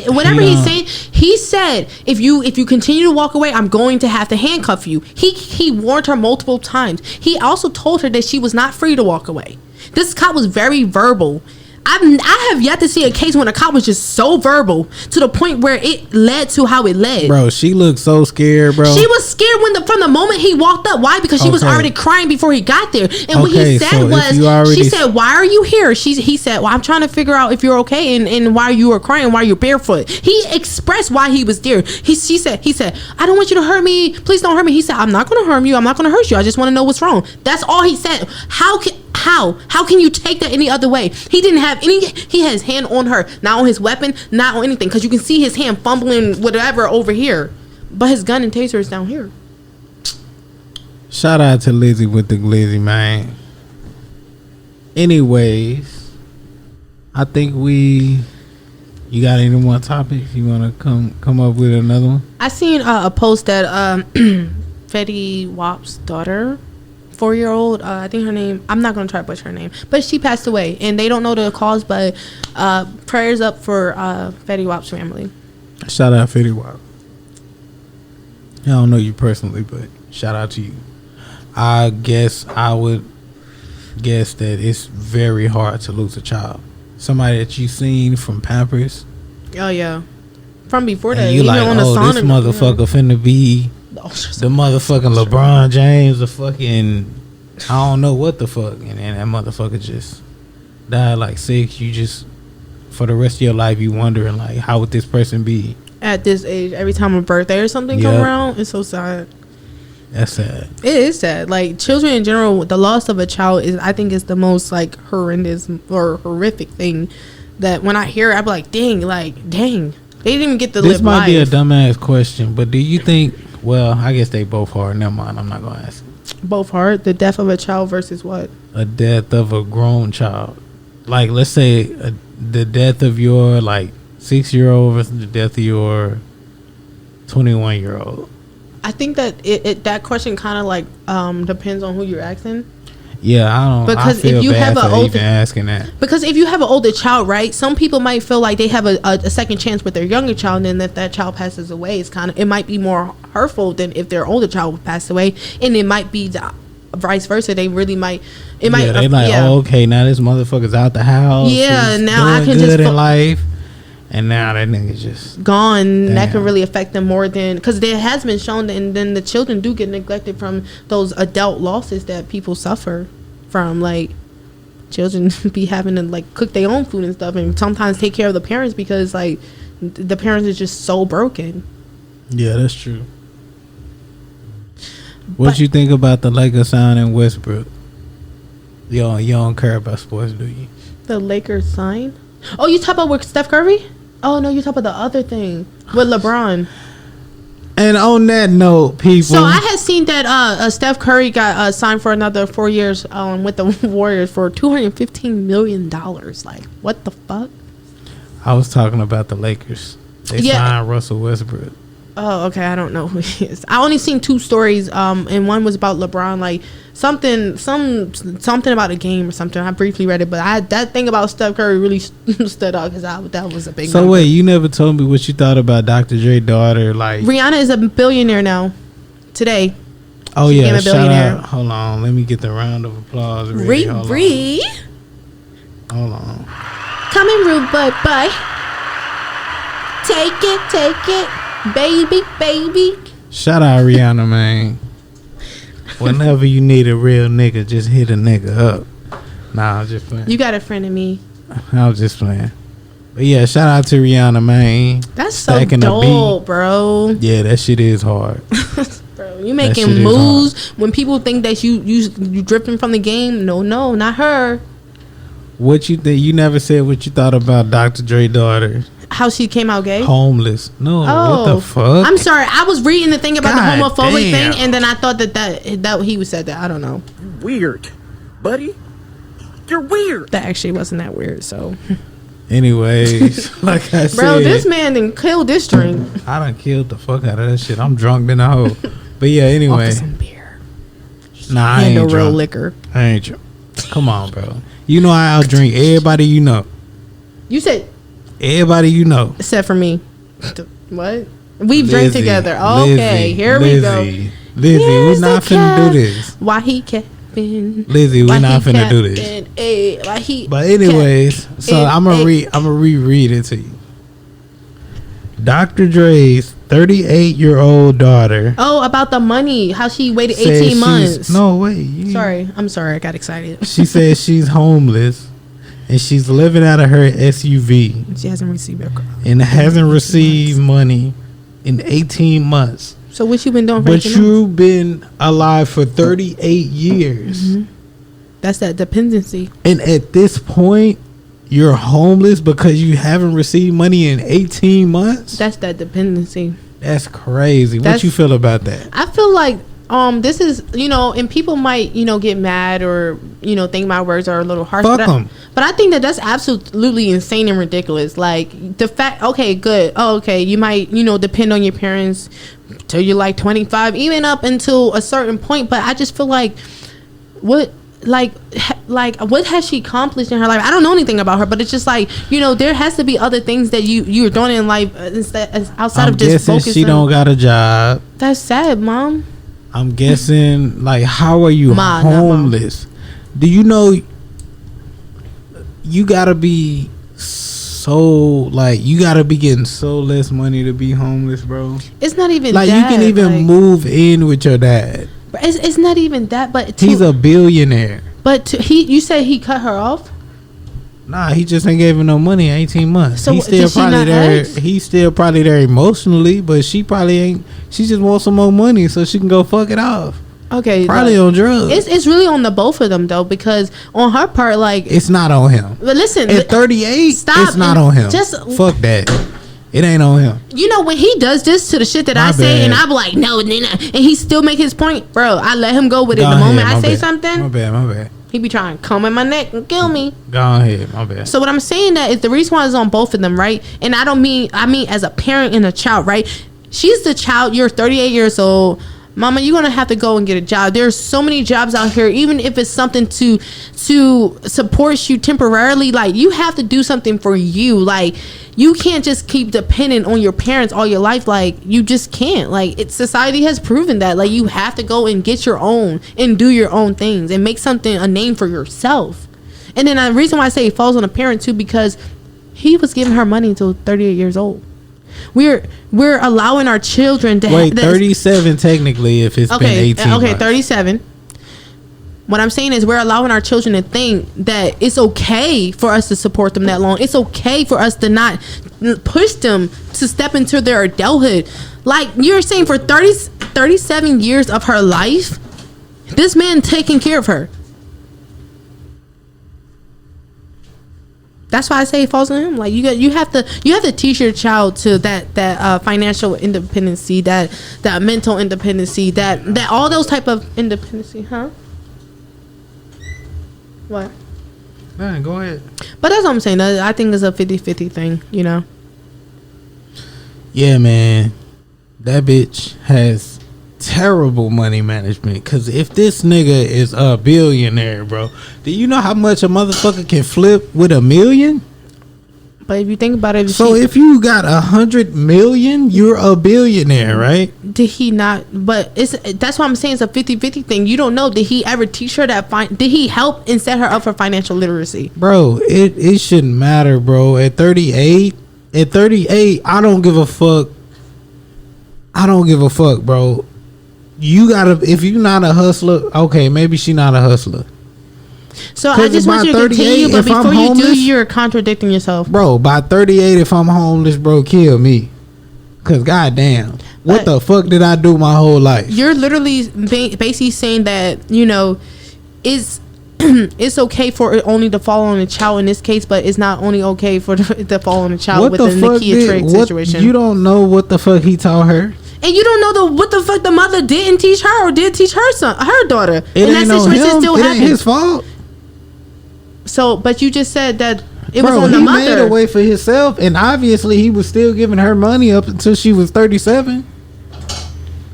Whatever he's saying, he said, if you continue to walk away, I'm going to have to handcuff you. He warned her multiple times. He also told her that she was not free to walk away. This cop was very verbal. I have yet to see a case when a cop was just so verbal to the point where it led to how it led. Bro, she looked so scared, bro. She was scared from the moment he walked up. Why? Because she was already crying before he got there. And what he said was, she said, "Why are you here?" He said, "Well, I'm trying to figure out if you're okay and why you were crying, why you're barefoot." He expressed why he was there. He said, "I don't want you to hurt me. Please don't hurt me." He said, "I'm not going to harm you. I'm not going to hurt you. I just want to know what's wrong." That's all he said. How can you take that any other way? He didn't have any. He had his hand on her, not on his weapon, not on anything, because you can see his hand fumbling whatever over here, but his gun and taser is down here. Shout out to Lizzy with the Glizzy, man. Anyways, I think you got any more topics? You want to come up with another one? I seen a post that Fetty Wap's daughter, 4-year-old, I think her name, I'm not gonna try to butcher her name, but she passed away and they don't know the cause, but prayers up for Fetty Wap's family. Shout out Fetty Wap. I don't know you personally, but shout out to you. I would guess that it's very hard to lose a child. Somebody that you seen from Pampers. Oh yeah, from before and that. You like, this motherfucker finna be the motherfucking LeBron James, the fucking, I don't know what the fuck, and then that motherfucker just died like 6. You just, for the rest of your life, you wondering like, how would this person be at this age? Every time a birthday or something come around, it's so sad. That's sad. It is sad. Like, children in general, the loss of a child is, I think, is the most like horrendous or horrific thing. That when I hear it, I be like, dang, they didn't even get to live life. This might be a dumbass question, but do you think? Well, I guess they both hard. Never mind. I'm not gonna ask. Both hard. The death of a child versus what? A death of a grown child. Like, let's say the death of your 6-year-old versus the death of your 21-year-old. I think that that question kind of depends on who you're asking. Yeah, I don't. Because I feel if you bad have for even asking that. Because if you have an older child, right? Some people might feel like they have a second chance with their younger child, and if that child passes away, it might be more hurtful than if their older child passed away, and it might be the vice versa. They really might. It might. They oh, okay, now this motherfucker's out the house. Yeah, now I can good just in life. And now that nigga's just gone. Damn. That can really affect them more than, because there has been shown that, and then the children do get neglected from those adult losses that people suffer from. Like, children be having to cook their own food and stuff, and sometimes take care of the parents because the parents are just so broken. Yeah, that's true. What you think about the Lakers signing Westbrook? You don't care about sports, do you? The Lakers sign? Oh, you talk about with Steph Curry? Oh no, you talk about the other thing with LeBron. And on that note, people. So I had seen that Steph Curry got signed for another 4 years with the Warriors for $215 million. Like, what the fuck? I was talking about the Lakers. They signed Russell Westbrook. Oh, okay. I don't know who he is. I only seen 2 stories, and one was about LeBron, like something about a game or something. I briefly read it, but that thing about Steph Curry really stood out because that was a big. So number. wait, you never told me what you thought about Dr. Dre's daughter. Like, Rihanna is a billionaire now. Today. Oh yeah, shout out. Hold on, let me get the round of applause. Riri. Hold on. Come in, rude boy. Take it, baby. Shout out Rihanna, man. Whenever you need a real nigga, just hit a nigga up. Nah, I'm just playing. You got a friend in me. I was just playing. But yeah, shout out to Rihanna, man. That's so dope, bro. Yeah, that shit is hard. Bro, you making moves when people think that you drifting from the game. No, not her. What you think? You never said what you thought about Dr. Dre's daughter. How she came out gay? Homeless. No, what the fuck? I'm sorry. I was reading the thing about the homophobic thing, and then I thought that he said that. I don't know. Weird, buddy. You're weird. That actually wasn't that weird. So, anyways, like I said, bro, this man done killed this drink. I done killed the fuck out of that shit. I'm drunk than a hoe. But yeah, anyway. Some beer. Nah, I ain't no drunk. real liquor. I ain't drunk. Come on, bro. You know I outdrink everybody you know. You said everybody you know, except for me. What? We drank together. Okay, here we go. Lizzy, we're not finna do this. Why he Kevin? Lizzy, we're not finna do this. But anyways, so I'm gonna reread it to you. Dr. Dre's 38-year-old daughter. Oh, about the money. How she waited 18 months. No, wait. I'm sorry. I got excited. She says she's homeless and she's living out of her SUV. She hasn't received her car. And hasn't received money in 18 months. So what you been doing for 18 months? But you've been alive for 38 years. Mm-hmm. That's that dependency. And at this point, you're homeless because you haven't received money in 18 months? That's that dependency. That's crazy. What you feel about that? I feel like this is, and people might, get mad or, think my words are a little harsh. Fuck them. But I think that's absolutely insane and ridiculous. Like, the fact, okay, good. Oh, okay, you might, depend on your parents till you're like 25, even up until a certain point. But I just feel like, what has she accomplished in her life? I don't know anything about her, but it's just like, there has to be other things that you're doing in life outside of just focusing. She don't got a job. That's sad, Mom. I'm guessing, like, how are you homeless? Do you know you gotta be you gotta be getting so less money to be homeless, bro? It's not even like that, you can even move in with your dad. It's not even that, but he's a billionaire. But you said he cut her off? Nah, he just ain't gave her no money in 18 months. So he's still probably there. He's still probably there emotionally, but she probably ain't. She just wants some more money so she can go fuck it off. Okay, probably on drugs. It's really on the both of them though, because on her part, like, it's not on him. But listen, at 38, it's not on him. Just fuck that. It ain't on him. When he does this to the shit that I say, and I'm like, no, and he still make his point, bro. I let him go with it. The moment I say something, my bad. He be trying to come in my neck and kill me. Go ahead, my bad. So what I'm saying that is the reason why it's on both of them, right? And I mean as a parent and a child, right? She's the child. You're 38 years old. Mama, you're gonna have to go and get a job. There's so many jobs out here, even if it's something to support you temporarily. Like, you have to do something for you. Like, you can't just keep dependent on your parents all your life. Like, you just can't. Like, society has proven that. Like, you have to go and get your own and do your own things and make a name for yourself. And then the reason why I say it falls on a parent too, because he was giving her money until 38 years old. We're allowing our children to wait 37 technically if it's been 18 months. 37. What I'm saying is we're allowing our children to think that it's okay for us to support them that long. It's okay for us to not push them to step into their adulthood. Like you're saying, for 37 years of her life, this man taking care of her. That's why I say it falls on him. Like, you have to teach your child to that financial independency, that mental independency, that all those type of independency, huh? What? Man, go ahead. But that's what I'm saying. I think it's a 50-50 thing, Yeah, man. That bitch has terrible money management. Because if this nigga is a billionaire, bro, do you know how much a motherfucker can flip with $1 million? But if you think about it, if you got 100 million, you're a billionaire, right? Did he not? But that's why I'm saying it's a 50-50 thing. You don't know. Did he ever teach her that? Did he help and set her up for financial literacy? Bro, it shouldn't matter, bro. At 38, At 38, I don't give a fuck. I don't give a fuck, bro. You gotta, if you're not a hustler, okay, maybe she not a hustler. So I just want you to continue, but before you do, you're contradicting yourself. Bro, by 38, if I'm homeless, bro, kill me. Cause goddamn, what the fuck did I do my whole life? You're literally basically saying that, you know, it's okay for it only to fall on a child in this case, but it's not only okay for to fall on a child with the Nakia Trigg situation. You don't know what the fuck he taught her. And you don't know what the fuck the mother didn't teach her or did teach her son, her daughter. It ain't no him. It ain't his fault. So, but you just said that it was on the mother. He made a way for himself, and obviously he was still giving her money up until she was 37.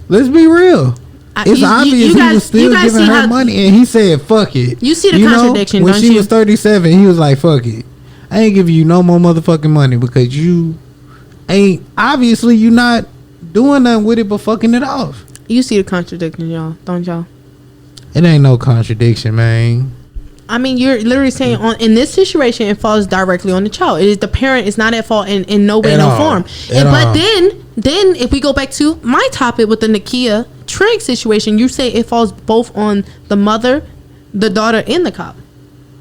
Let's be real. It's obvious he was still giving her money, and he said, "Fuck it." You see the contradiction, when don't she you? was 37, he was like, "Fuck it, I ain't giving you no more motherfucking money because you ain't obviously you not doing nothing with it but fucking it off." You see the contradiction, y'all, don't y'all? It ain't no contradiction, man. I mean, you're literally saying in this situation, it falls directly on the child. It is the parent is not at fault in no way, no form. But then if we go back to my topic with the Nakia Trigg situation, you say it falls both on the mother, the daughter, and the cop.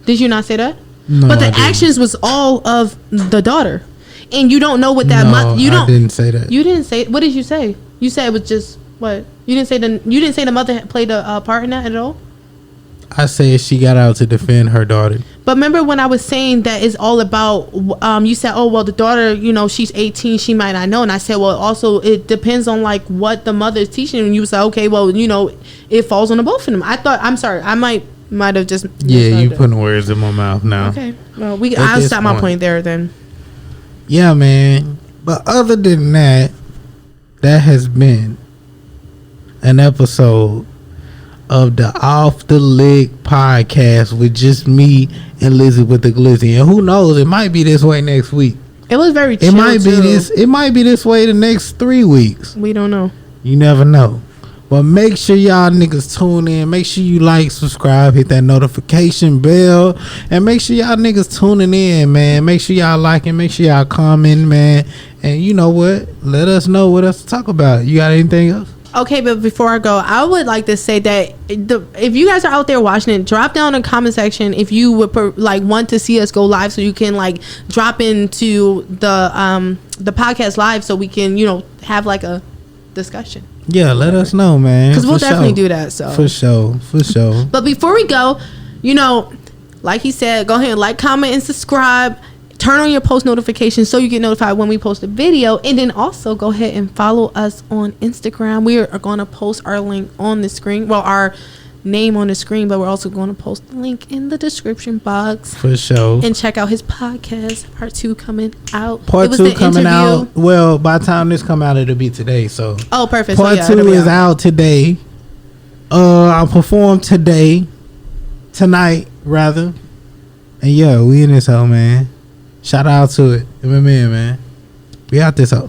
Did you not say that? No, but the actions was all of the daughter, and you don't know what that mother. I didn't say that. You didn't say. What did you say? You said it was just what? You didn't say the mother played a part in that at all. I said she got out to defend her daughter. But remember when I was saying that it's all about, you said, oh, well, the daughter, you know, she's 18, she might not know. And I said, well, also, it depends on, like, what the mother is teaching. And you said, okay, well, you know, it falls on the both of them. I thought, I'm sorry, I might have just... Yeah, you putting words in my mouth now. Okay. Well, I'll stop my point there then. Yeah, man. But other than that, that has been an episode of the Off the Liq podcast with just me and Lizzy with the Glizzy. And who knows, it might be this way next week. It was very chill. It might be this way the next 3 weeks. We don't know. You never know. But make sure y'all niggas tune in. Make sure you like, subscribe, hit that notification bell. And make sure y'all niggas tuning in, man. Make sure y'all liking, make sure y'all commenting, man. And you know what? Let us know what else to talk about. You got anything else? Okay, but before I go, I would like to say that if you guys are out there watching it, drop down in the comment section if you would want to see us go live, so you can like drop into the podcast live, so we can, you know, have like a discussion. Yeah, let us know, man. Because we'll definitely do that. So for sure. But before we go, you know, like he said, go ahead and like, comment, and subscribe. Turn on your post notifications so you get notified when we post a video. And then also go ahead and follow us on Instagram. We are going to post our link on the screen. Well, our name on the screen, but we're also going to post the link in the description box. For sure. And check out his podcast. Part 2 coming out. Part 2 coming out. Well, by the time this come out, it'll be today. So oh, perfect. Part 2 is out today. I'll perform tonight rather. And yeah, we in this hole, man. Shout out to it. Man. We out this hoe.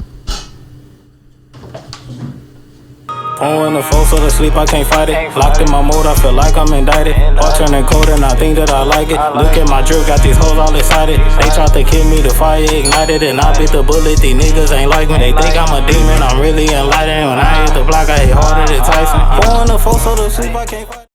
On the floor, so to sleep, I can't fight it. Locked in my mode, I feel like I'm indicted. Alternating code, and I think that I like it. Look at my drip, got these hoes all excited. They tried to kill me, the fire ignited, and I bit the bullet. These niggas ain't like me. They think I'm a demon, I'm really enlightened. When I hit the block, I hit harder than Tyson. On the floor, so to sleep, I can't fight it.